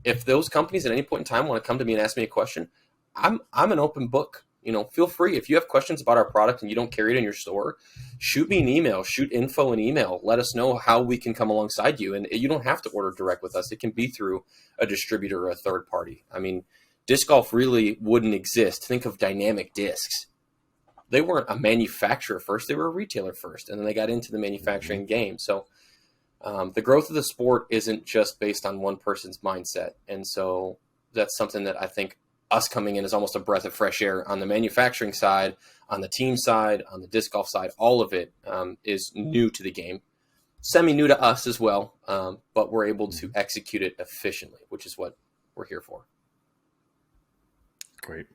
Speaker 4: If those companies at any point in time want to come to me and ask me a question, I'm an open book. Feel free. If you have questions about our product and you don't carry it in your store, shoot me an email, shoot info an email. Let us know how we can come alongside you. And you don't have to order direct with us. It can be through a distributor or a third party. I mean, disc golf really wouldn't exist. Think of Dynamic Discs. They weren't a manufacturer first. They were a retailer first. And then they got into the manufacturing game. So the growth of the sport isn't just based on one person's mindset. And so that's something that I think us coming in is almost a breath of fresh air on the manufacturing side, on the team side, on the disc golf side. All of it is new to the game, semi-new to us as well, but we're able to execute it efficiently, which is what we're here for.
Speaker 1: Great.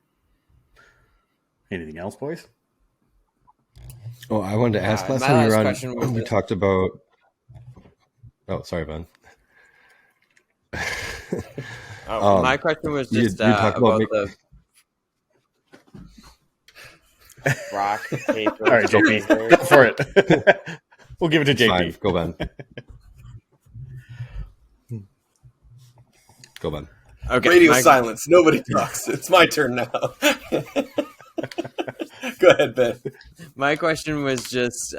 Speaker 1: Anything else, boys?
Speaker 2: Oh, I wanted to ask last
Speaker 3: my
Speaker 2: time you were
Speaker 3: last question was
Speaker 2: on, we talked about. Oh, sorry, Ben.
Speaker 3: My question was just
Speaker 2: you talked
Speaker 3: about
Speaker 2: about
Speaker 3: the rock, paper,
Speaker 1: All right, JP, go for it. We'll give it to JP.
Speaker 2: Fine. Go, Ben. Go, Ben.
Speaker 3: Okay,
Speaker 4: Radio silence. Nobody talks. It's my turn now. Go ahead, Ben.
Speaker 3: My question was just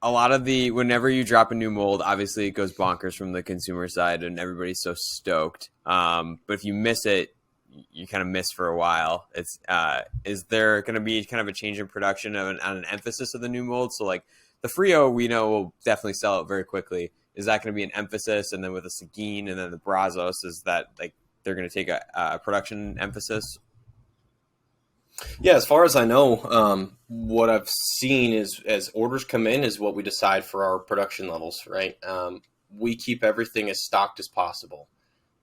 Speaker 3: a lot of whenever you drop a new mold, obviously it goes bonkers from the consumer side and everybody's so stoked. But if you miss it, you kind of miss for a while. Is there going to be kind of a change in production on an emphasis of the new mold? So like the Frio, we know will definitely sell out very quickly. Is that going to be an emphasis? And then with the Seguin and then the Brazos, is that like they're going to take a production emphasis?
Speaker 4: Yeah, as far as I know, what I've seen is as orders come in is what we decide for our production levels, right? We keep everything as stocked as possible.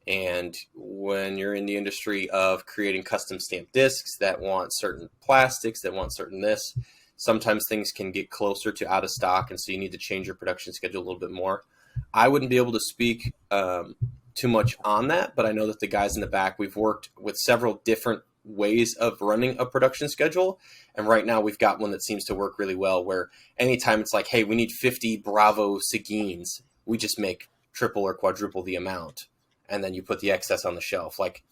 Speaker 4: And when you're in the industry of creating custom stamped discs that want certain plastics, that want certain this, sometimes things can get closer to out of stock. And so you need to change your production schedule a little bit more. I wouldn't be able to speak too much on that, but I know that the guys in the back, we've worked with several different ways of running a production schedule. And right now we've got one that seems to work really well, where anytime it's like, hey, we need 50 Bravo Seguins, we just make triple or quadruple the amount. And then you put the excess on the shelf. Like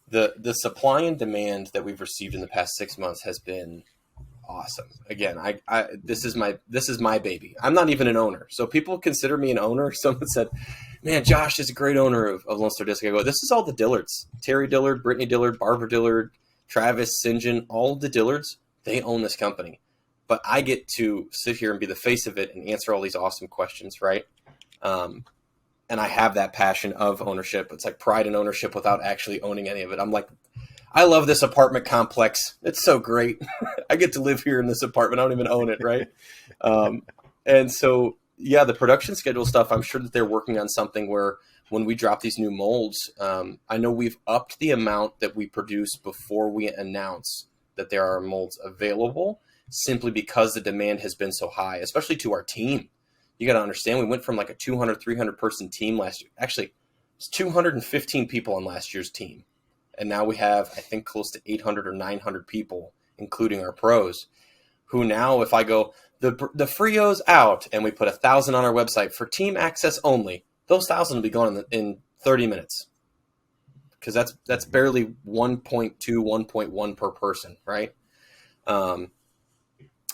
Speaker 4: the supply and demand that we've received in the past 6 months has been awesome. Again, this is my baby. I'm not even an owner. So people consider me an owner. Someone said, man, Josh is a great owner of Lone Star Disc. I go, this is all the Dillards. Terry Dillard, Brittany Dillard, Barbara Dillard, Travis, St. John, all of the Dillards, they own this company. But I get to sit here and be the face of it and answer all these awesome questions, right? And I have that passion of ownership. It's like pride in ownership without actually owning any of it. I'm like, I love this apartment complex. It's so great. I get to live here in this apartment. I don't even own it, right? And so, yeah, the production schedule stuff, I'm sure that they're working on something where when we drop these new molds, I know we've upped the amount that we produce before we announce that there are molds available, simply because the demand has been so high, especially to our team. You got to understand, we went from like a 200, 300 person team last year. Actually, it's 215 people on last year's team. And now we have, I think, close to 800 or 900 people, including our pros, who now, if I go, the Frio's out, and we put 1,000 on our website for team access only. Those 1,000 will be gone in 30 minutes. Because that's barely 1.2, 1.1 per person, right?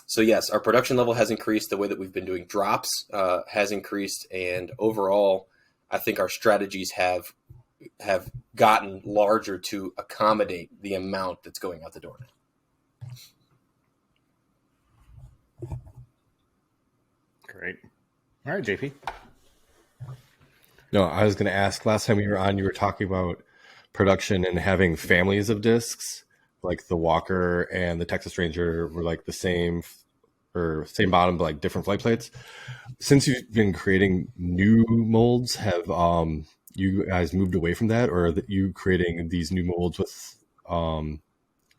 Speaker 4: So yes, our production level has increased. The way that we've been doing drops has increased, and overall, I think our strategies have gotten larger to accommodate the amount that's going out the door now.
Speaker 1: Great. All right, JP.
Speaker 2: No, I was going to ask, last time we were on, you were talking about production and having families of discs, like the Walker and the Texas Ranger were like the same bottom, but like different flight plates. Since you've been creating new molds, have you guys moved away from that, or are you creating these new molds with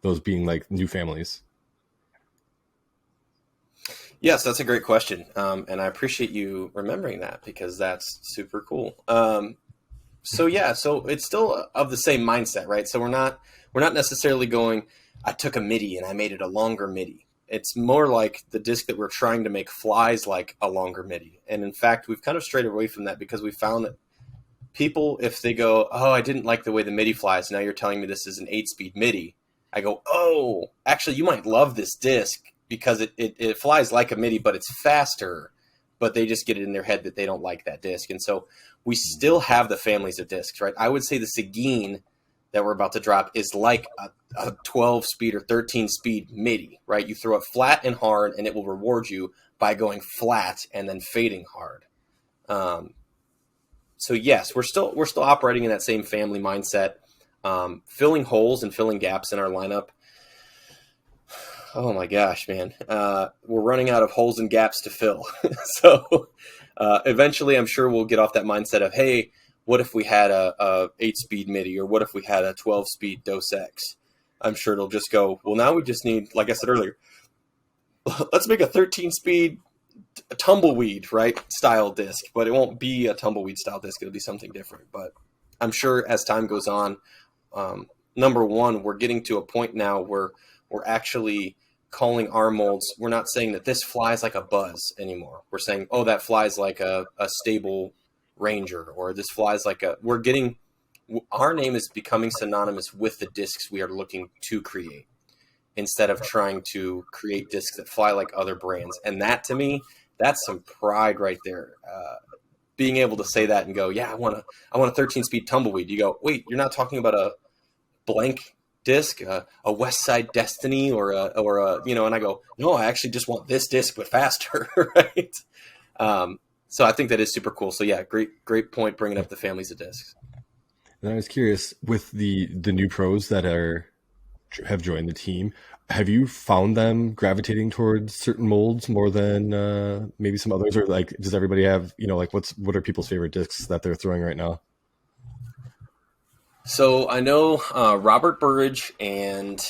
Speaker 2: those being like new families?
Speaker 4: Yes, that's a great question, and I appreciate you remembering that because that's super cool. So it's still of the same mindset, right? So we're not necessarily going, I took a MIDI and I made it a longer MIDI. It's more like the disc that we're trying to make flies like a longer MIDI. And in fact, we've kind of strayed away from that because we found that people, if they go, oh, I didn't like the way the MIDI flies, now you're telling me this is an 8-speed MIDI. I go, oh, actually, you might love this disc because it flies like a MIDI, but it's faster. But they just get it in their head that they don't like that disc. And so we still have the families of discs, right? I would say the Seguin that we're about to drop is like a 12-speed or 13-speed MIDI, right? You throw it flat and hard, and it will reward you by going flat and then fading hard. So yes, we're still operating in that same family mindset, filling holes and filling gaps in our lineup. Oh my gosh, man. We're running out of holes and gaps to fill. So eventually I'm sure we'll get off that mindset of, hey, what if we had a 8-speed MIDI, or what if we had a 12-speed Dos X? I'm sure it'll just go, well, now we just need, like I said earlier, let's make a 13-speed tumbleweed, right, style disc. But it won't be a tumbleweed style disc. It'll be something different. But I'm sure as time goes on, number one, we're getting to a point now where we're actually calling our molds. We're not saying that this flies like a Buzz anymore. We're saying, oh, that flies like a stable Ranger, or this flies like our name is becoming synonymous with the discs we are looking to create, instead of trying to create discs that fly like other brands. And that, to me, that's some pride right there. Being able to say that and go, yeah, I want a 13-speed tumbleweed. You go, wait, you're not talking about a blank disc, a West Side Destiny, or a and I go, no, I actually just want this disc but faster, right? So I think that is super cool. So yeah, great point bringing up the families of discs.
Speaker 2: And I was curious, with the new pros that have joined the team, have you found them gravitating towards certain molds more than maybe some others, or like does everybody have, like what are people's favorite discs that they're throwing right now?
Speaker 4: So I know Robert Burridge and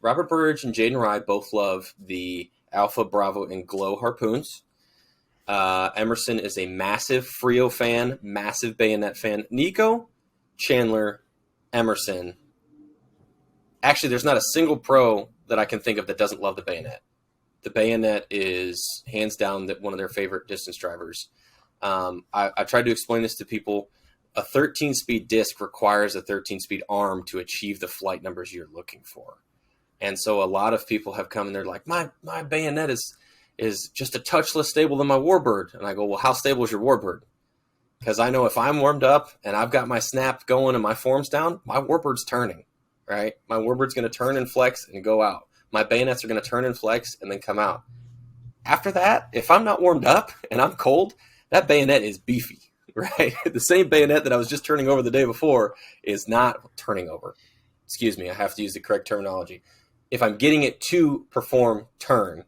Speaker 4: Jaden Rye both love the Alpha, Bravo, and Glow harpoons. Emerson is a massive Frio fan, massive Bayonet fan. Nico, Chandler, Emerson. Actually, there's not a single pro that I can think of that doesn't love the Bayonet. The Bayonet is hands down one of their favorite distance drivers. I tried to explain this to people. A 13-speed disc requires a 13-speed arm to achieve the flight numbers you're looking for. And so a lot of people have come and they're like, my Bayonet is just a touch less stable than my Warbird. And I go, well, how stable is your Warbird? Because I know if I'm warmed up and I've got my snap going and my form's down, my Warbird's turning, right? My Warbird's going to turn and flex and go out. My Bayonets are going to turn and flex and then come out. After that, if I'm not warmed up and I'm cold, that Bayonet is beefy, right? The same Bayonet that I was just turning over the day before is not turning over. Excuse me, I have to use the correct terminology. If I'm getting it to perform turn,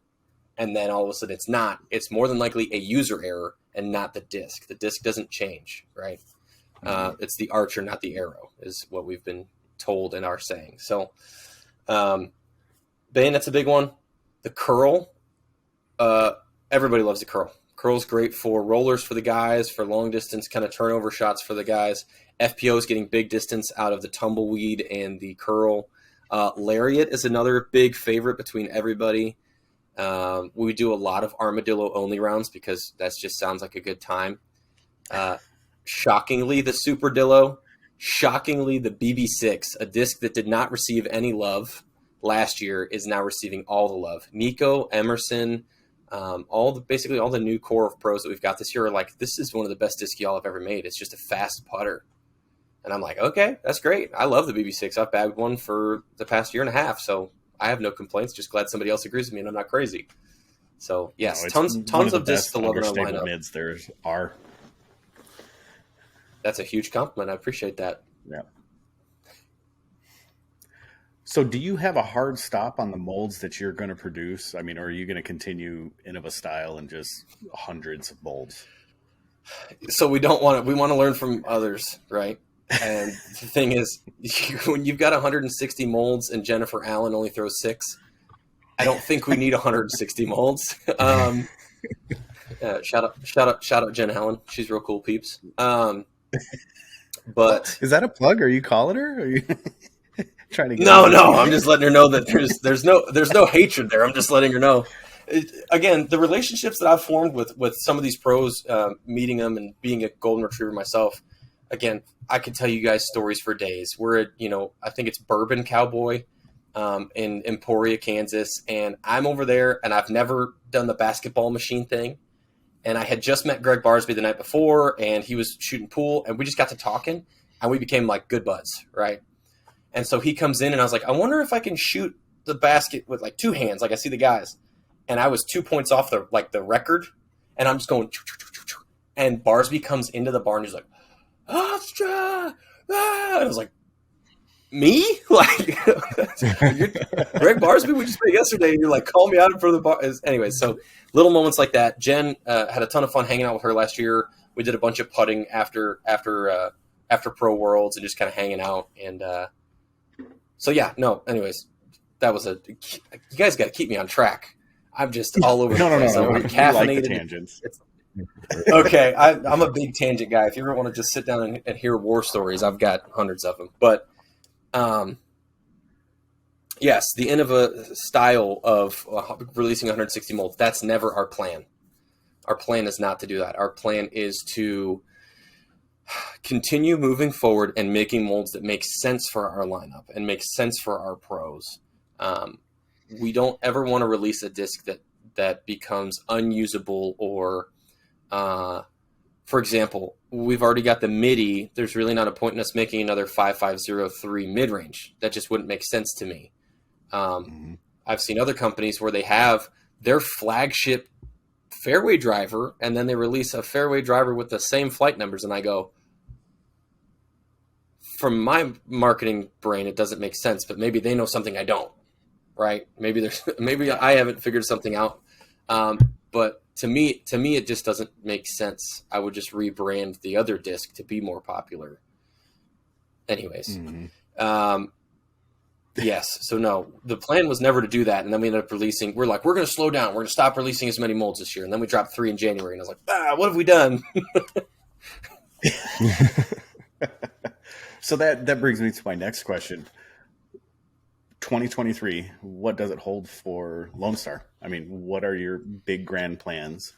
Speaker 4: and then all of a sudden it's not, it's more than likely a user error and not the disc. The disc doesn't change, right? It's the archer, not the arrow, is what we've been told in our saying. So Bayonet's a big one. The curl, everybody loves the curl. Curl's great for rollers for the guys, for long distance kind of turnover shots for the guys. FPO is getting big distance out of the tumbleweed and the curl. Lariat is another big favorite between everybody. We do a lot of armadillo only rounds because that just sounds like a good time. Shockingly, the Superdillo, shockingly, the BB6, a disc that did not receive any love last year, is now receiving all the love. Nico, Emerson, basically all the new core of pros that we've got this year are like, this is one of the best discs y'all have ever made. It's just a fast putter. And I'm like, okay, that's great. I love the BB6. I've bagged one for the past year and a half, so I have no complaints. Just glad somebody else agrees with me and I'm not crazy. So yes,
Speaker 1: No,
Speaker 4: tons of discs to love in our
Speaker 1: understable
Speaker 4: lineup.
Speaker 1: mids there are.
Speaker 4: That's a huge compliment. I appreciate that.
Speaker 1: Yeah. So do you have a hard stop on the molds that you're going to produce? I mean, or are you going to continue Innova style and just hundreds of molds?
Speaker 4: So we want to learn from others, right? And the thing is, when you've got 160 molds and Jennifer Allen only throws 6, I don't think we need 160 molds. Shout out Jen Allen. She's real cool, peeps. But
Speaker 1: Is that a plug? Are you calling her? Are you trying to get
Speaker 4: no, I'm just letting her know that there's no hatred there. I'm just letting her know. Again, the relationships that I've formed with some of these pros, meeting them and being a golden retriever myself, again, I could tell you guys stories for days. We're at, I think it's Bourbon Cowboy in Emporia, Kansas, and I'm over there, and I've never done the basketball machine thing. And I had just met Greg Barsby the night before, and he was shooting pool, and we just got to talking, and we became like good buds, right? And so he comes in, and I was like, I wonder if I can shoot the basket with like 2 hands, like I see the guys. And I was 2 points off the record, and I'm just going, and Barsby comes into the bar, and he's like, Hofstra! Ah! And I was like, me? Like, Greg Barsby, we just met yesterday, and you're like, call me out in front of the bar. Anyway, so little moments like that. Jen had a ton of fun hanging out with her last year. We did a bunch of putting after Pro Worlds and just kind of hanging out. And so, yeah, no, anyways, that was you guys got to keep me on track. I'm just all over the place.
Speaker 1: No.
Speaker 4: I'm
Speaker 1: We
Speaker 4: caffeinated.
Speaker 1: like the tangents.
Speaker 4: Okay, I'm a big tangent guy. If you ever want to just sit down and hear war stories, I've got hundreds of them. But yes, the Innova style of releasing 160 molds, that's never our plan. Our plan is not to do that. Our plan is to continue moving forward and making molds that make sense for our lineup and make sense for our pros. We don't ever want to release a disc that becomes unusable or, for example, we've already got the MIDI. There's really not a point in us making another 5503 mid-range. That just wouldn't make sense to me. I've seen other companies where they have their flagship fairway driver, and then they release a fairway driver with the same flight numbers, and I go, from my marketing brain, it doesn't make sense, but maybe they know something I don't, right? Maybe I haven't figured something out. But to me, it just doesn't make sense. I would just rebrand the other disc to be more popular. Anyways, yes. So no, the plan was never to do that. And then we ended up releasing, we're going to slow down. We're going to stop releasing as many molds this year. And then we dropped 3 in January. And I was like, what have we done?
Speaker 1: So that brings me to my next question. 2023, what does it hold for Lone Star? I mean, what are your big grand plans?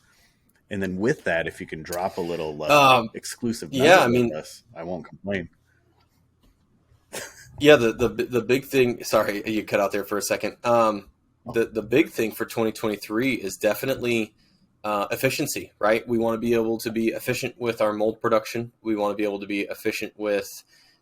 Speaker 1: And then with that, if you can drop a little exclusive, with us, I won't complain.
Speaker 4: Yeah, the big thing. Sorry, you cut out there for a second. The big thing for 2023 is definitely efficiency. Right, we want to be able to be efficient with our mold production. We want to be able to be efficient with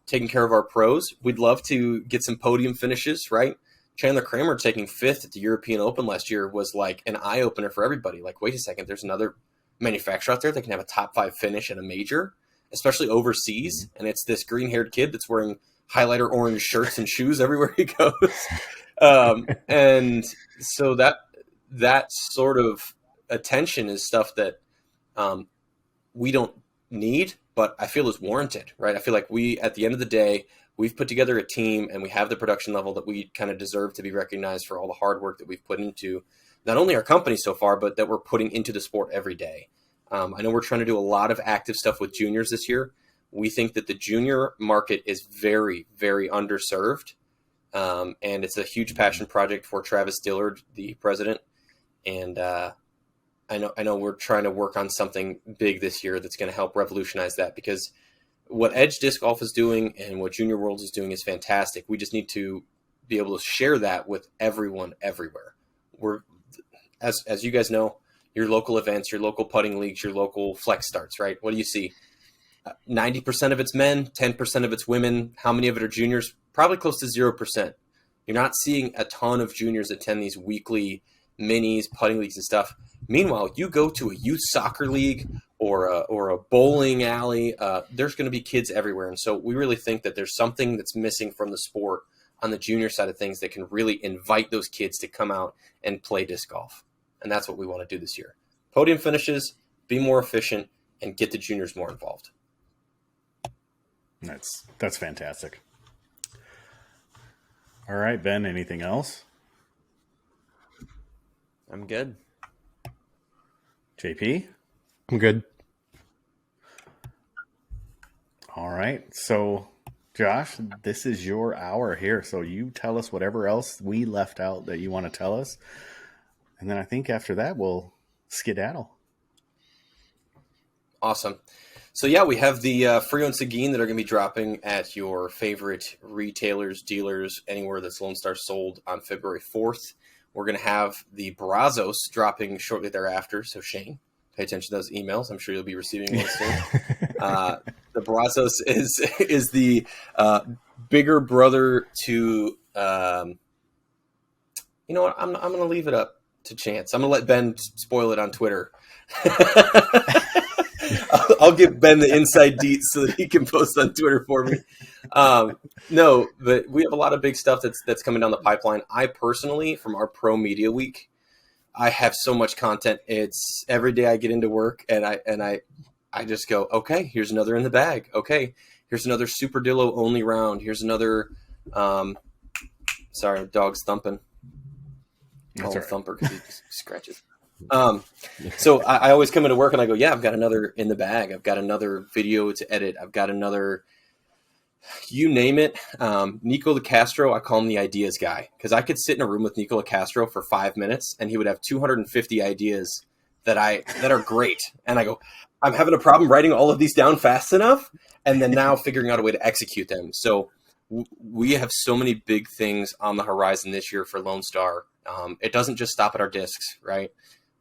Speaker 4: taking care of our pros. We'd love to get some podium finishes. Right, Chandler Kramer taking 5th at the European Open last year was like an eye opener for everybody. Like, wait a second, there's another manufacturer out there that can have a top 5 finish at a major, especially overseas, and it's this green-haired kid that's wearing highlighter orange shirts and shoes everywhere he goes. And so that sort of attention is stuff that we don't need, but I feel is warranted, right? I feel like at the end of the day, we've put together a team and we have the production level that we kind of deserve to be recognized for all the hard work that we've put into not only our company so far, but that we're putting into the sport every day. I know we're trying to do a lot of active stuff with juniors this year. We think that the junior market is very, very underserved. And it's a huge passion project for Travis Dillard, the president. And I know we're trying to work on something big this year that's going to help revolutionize that, because what Edge Disc Golf is doing and what Junior Worlds is doing is fantastic. We just need to be able to share that with everyone everywhere. We're, as you guys know, your local events, your local putting leagues, your local flex starts, right? What do you see? 90% of it's men, 10% of it's women. How many of it are juniors? Probably close to 0%. You're not seeing a ton of juniors attend these weekly minis, putting leagues and stuff. Meanwhile, you go to a youth soccer league or a bowling alley, there's going to be kids everywhere. And so we really think that there's something that's missing from the sport on the junior side of things that can really invite those kids to come out and play disc golf. And that's what we want to do this year. Podium finishes, be more efficient, and get the juniors more involved.
Speaker 1: That's fantastic. All right, Ben, anything else?
Speaker 3: I'm good.
Speaker 1: JP?
Speaker 2: I'm good.
Speaker 1: All right. So, Josh, this is your hour here. So you tell us whatever else we left out that you want to tell us. And then I think after that, we'll skedaddle.
Speaker 4: Awesome. So, yeah, we have the Frio and Seguin that are going to be dropping at your favorite retailers, dealers, anywhere that's Lone Star sold on February 4th. We're going to have the Brazos dropping shortly thereafter. So, Shane, pay attention to those emails. I'm sure you'll be receiving one soon. The Brazos is the bigger brother to, you know what, I'm going to leave it up to chance. I'm going to let Ben spoil it on Twitter. I'll give Ben the inside deets so that he can post on Twitter for me. No, but we have a lot of big stuff that's coming down the pipeline. I personally, from our Pro Media Week, I have so much content. It's every day I get into work and I just go, okay, here's another in the bag. Okay, here's another Super Dillo only round. Here's another. Sorry, dog's thumping. Call him Thumper because he just scratches. So I always come into work and I go, yeah, I've got another in the bag. I've got another video to edit. I've got another, you name it. Nico Castro, I call him the ideas guy, because I could sit in a room with Nico Castro for 5 minutes and he would have 250 ideas that are great. And I go, I'm having a problem writing all of these down fast enough, and then now figuring out a way to execute them. So we have so many big things on the horizon this year for Lone Star. It doesn't just stop at our discs, right?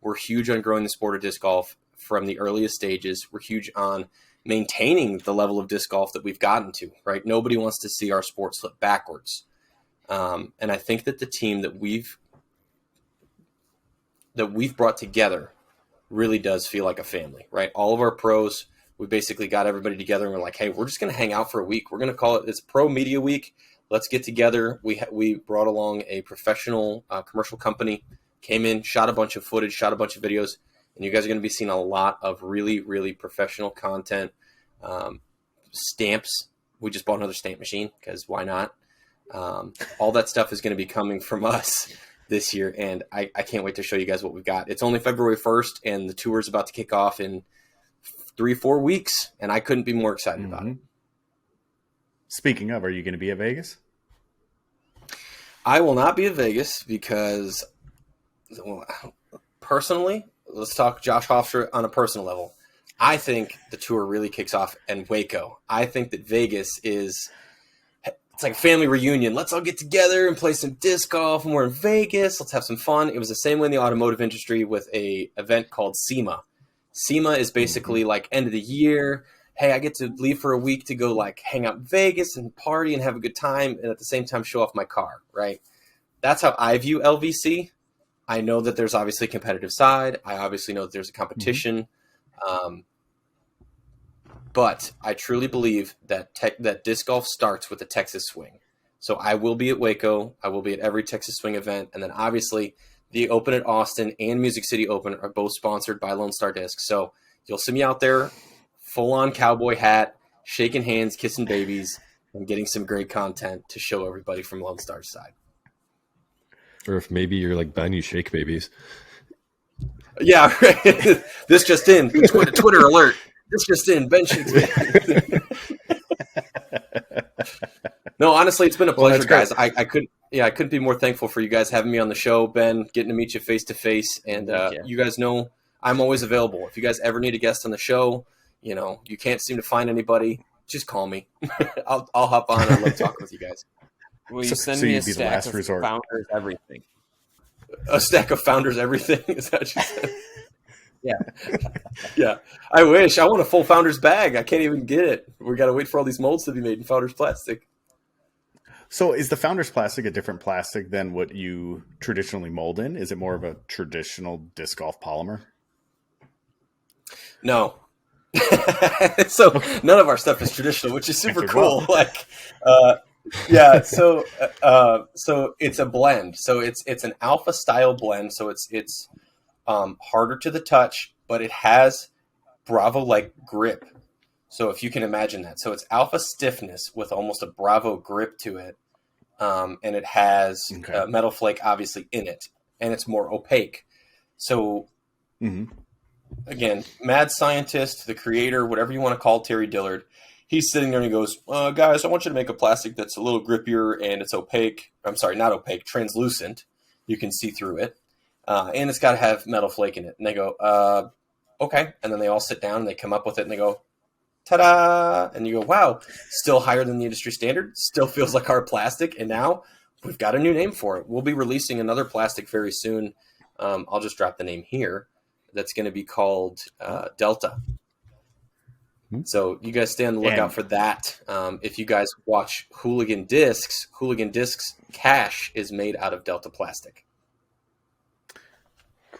Speaker 4: We're huge on growing the sport of disc golf from the earliest stages. We're huge on maintaining the level of disc golf that we've gotten to, right? Nobody wants to see our sport slip backwards. And I think that the team that we've brought together really does feel like a family, right? All of our pros, we basically got everybody together and we're like, hey, we're just going to hang out for a week. We're going to call it, it's Pro Media Week. Let's get together. We brought along a professional commercial company, came in, shot a bunch of footage, shot a bunch of videos, and you guys are going to be seeing a lot of really, really professional content. Stamps. We just bought another stamp machine because why not? All that stuff is going to be coming from us this year, and I can't wait to show you guys what we've got. It's only February 1st, and the tour is about to kick off in 3-4 weeks, and I couldn't be more excited about it.
Speaker 1: Speaking of, are you going to be at Vegas?
Speaker 4: I will not be at Vegas because, well, personally, let's talk Josh Hofstra on a personal level. I think the tour really kicks off in Waco. I think that Vegas it's like a family reunion. Let's all get together and play some disc golf, and we're in Vegas. Let's have some fun. It was the same way in the automotive industry with a event called SEMA. SEMA is basically like end of the year. Hey, I get to leave for a week to go like hang out in Vegas and party and have a good time, and at the same time show off my car, right? That's how I view LVC. I know that there's obviously a competitive side. I obviously know that there's a competition. But I truly believe that that disc golf starts with the Texas swing. So I will be at Waco. I will be at every Texas swing event. And then obviously the Open at Austin and Music City Open are both sponsored by Lone Star Discs. So you'll see me out there, full-on cowboy hat, shaking hands, kissing babies, and getting some great content to show everybody from Lone Star's side.
Speaker 2: Or if maybe you're like Ben, you shake babies.
Speaker 4: Yeah, right. This just in. Twitter alert. This just in. Ben shakes babies. No, honestly, it's been a
Speaker 1: Well,
Speaker 4: pleasure,
Speaker 1: that's
Speaker 4: guys. I couldn't be more thankful for you guys having me on the show, Ben, getting to meet you face to face. And
Speaker 3: Thank you.
Speaker 4: you guys know I'm always available. If you guys ever need a guest on the show, you can't seem to find anybody, just call me. I'll hop on. I love talking with you guys.
Speaker 3: Will you
Speaker 1: So-
Speaker 3: send
Speaker 1: so
Speaker 3: me a
Speaker 1: you'd be the
Speaker 3: stack
Speaker 1: last
Speaker 3: of
Speaker 1: resort.
Speaker 3: Founders everything?
Speaker 4: A stack of Founders everything. Is that what you said?
Speaker 3: Yeah.
Speaker 4: Yeah. I wish. I want a full Founders bag. I can't even get it. We got to wait for all these molds to be made in Founders plastic.
Speaker 1: So is the Founders plastic a different plastic than what you traditionally mold in? Is it more of a traditional disc golf polymer?
Speaker 4: No. So none of our stuff is traditional, which is super cool. Yeah. So it's a blend. So it's an alpha style blend. So it's harder to the touch, but it has Bravo like grip. So if you can imagine that, so it's alpha stiffness with almost a Bravo grip to it, and it has metal flake obviously in it, and it's more opaque. So.
Speaker 1: Mm-hmm.
Speaker 4: Again, mad scientist, the creator, whatever you want to call Terry Dillard, he's sitting there and he goes, guys, I want you to make a plastic that's a little grippier and it's opaque. I'm sorry, not opaque, translucent. You can see through it. And it's got to have metal flake in it. And they go, okay. And then they all sit down and they come up with it and they go, ta-da! And you go, wow, still higher than the industry standard, still feels like our plastic. And now we've got a new name for it. We'll be releasing another plastic very soon. I'll just drop the name here. That's going to be called Delta. So you guys stay on the lookout for that. If you guys watch Hooligan Discs cash is made out of Delta plastic.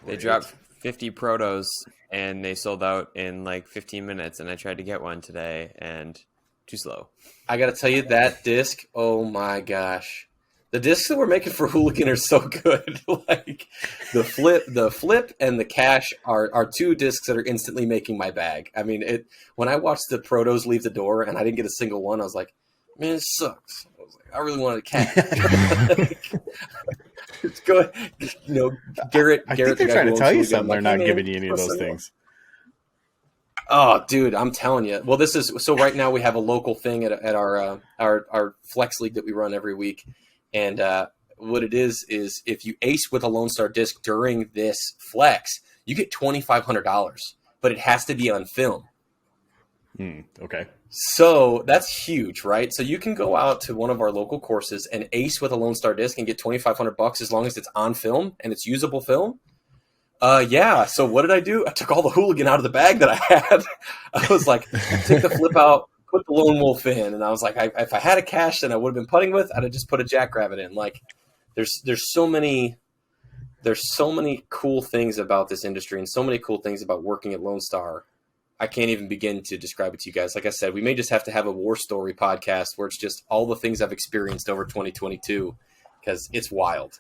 Speaker 3: They dropped 50 protos and they sold out in like 15 minutes. And I tried to get one today and too slow.
Speaker 4: I got to tell you, that disc, oh my gosh. The discs that we're making for Hooligan are so good. Like the flip and the cash are two discs that are instantly making my bag. I mean, when I watched the protos leave the door and I didn't get a single one, I was like, man, it sucks. I was like, I really wanted a cash. Go ahead. Garrett.
Speaker 1: I think they're trying to tell you something. They're not giving you any of those things.
Speaker 4: Oh, dude, I'm telling you. Well, so right now we have a local thing at our Flex League that we run every week. And what it is if you ace with a Lone Star disc during this flex, you get $2,500, but it has to be on film.
Speaker 1: Okay.
Speaker 4: So that's huge, right? So you can go out to one of our local courses and ace with a Lone Star disc and get $2,500 as long as it's on film and it's usable film. Yeah. So what did I do? I took all the Hooligan out of the bag that I had. I was like, take the flip out, put the Lone Wolf in, and I was like, if I had a cash that I would have been putting with, I'd have just put a Jackrabbit in. Like, there's so many cool things about this industry and so many cool things about working at Lone Star. I can't even begin to describe it to you guys. Like I said, we may just have to have a war story podcast where it's just all the things I've experienced over 2022 because it's wild.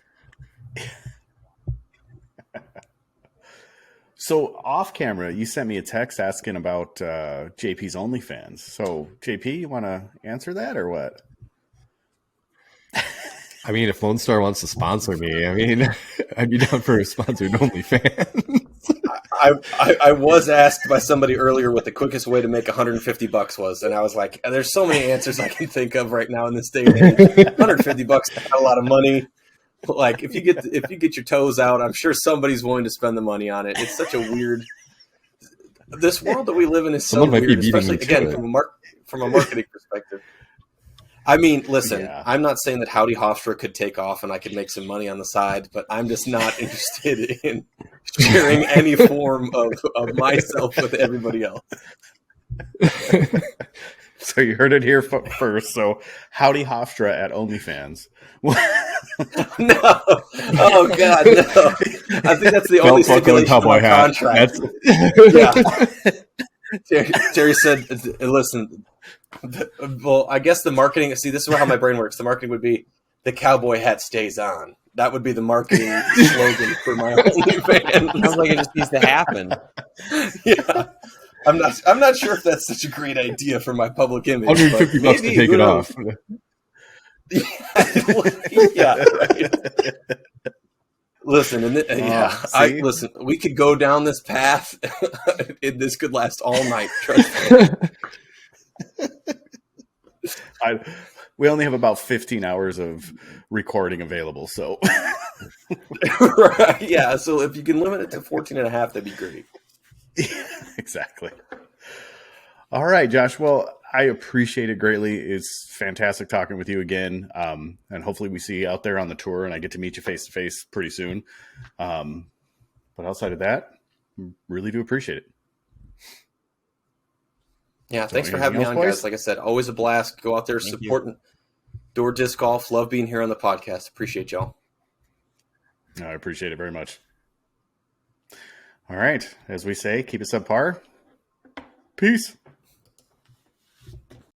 Speaker 1: So off camera, you sent me a text asking about JP's OnlyFans. So JP, you want to answer that or what?
Speaker 2: I mean, if Lone Star wants to sponsor me, I mean, I'd be down for a sponsored OnlyFans.
Speaker 4: I was asked by somebody earlier what the quickest way to make $150 was, and I was like, "There's so many answers I can think of right now in this day and age. $150 is not a lot of money. Like if you get your toes out, I'm sure somebody's willing to spend the money on it. It's such a weird. This world that we live in is so weird, especially again from a marketing perspective. I mean, listen, I'm not saying that Howdy Hofstra could take off and I could make some money on the side, but I'm just not interested in sharing any form of myself with everybody else.
Speaker 1: So you heard it here first. So Howdy Hofstra at OnlyFans.
Speaker 4: No. Oh, God, no. I think that's the only stipulation in our contract. Yeah. Terry said, listen, well, I guess the marketing, see, this is how my brain works. The marketing would be, the cowboy hat stays on. That would be the marketing slogan for my OnlyFans.
Speaker 3: Sounds like it just needs to happen.
Speaker 4: Yeah. I'm not sure if that's such a great idea for my public image.
Speaker 2: $150 to take it off.
Speaker 4: Yeah, right. Listen, listen. We could go down this path. This could last all night. Trust me.
Speaker 1: we only have about 15 hours of recording available. So
Speaker 4: Right, yeah. So if you can limit it to 14 and a half, that'd be great.
Speaker 1: exactly. All right, Josh. Well, I appreciate it greatly. It's fantastic talking with you again. And hopefully we see you out there on the tour and I get to meet you face to face pretty soon. But outside of that, really do appreciate it.
Speaker 4: Yeah,
Speaker 1: So
Speaker 4: thanks for
Speaker 1: anything
Speaker 4: having me
Speaker 1: else,
Speaker 4: on,
Speaker 1: boys?
Speaker 4: guys. Like I said, always a blast. Go out there
Speaker 3: Thank you.
Speaker 4: supporting Door Disc Golf. Love being here on the podcast. Appreciate y'all.
Speaker 1: No, I appreciate it very much. All right. As we say, keep it subpar. Peace.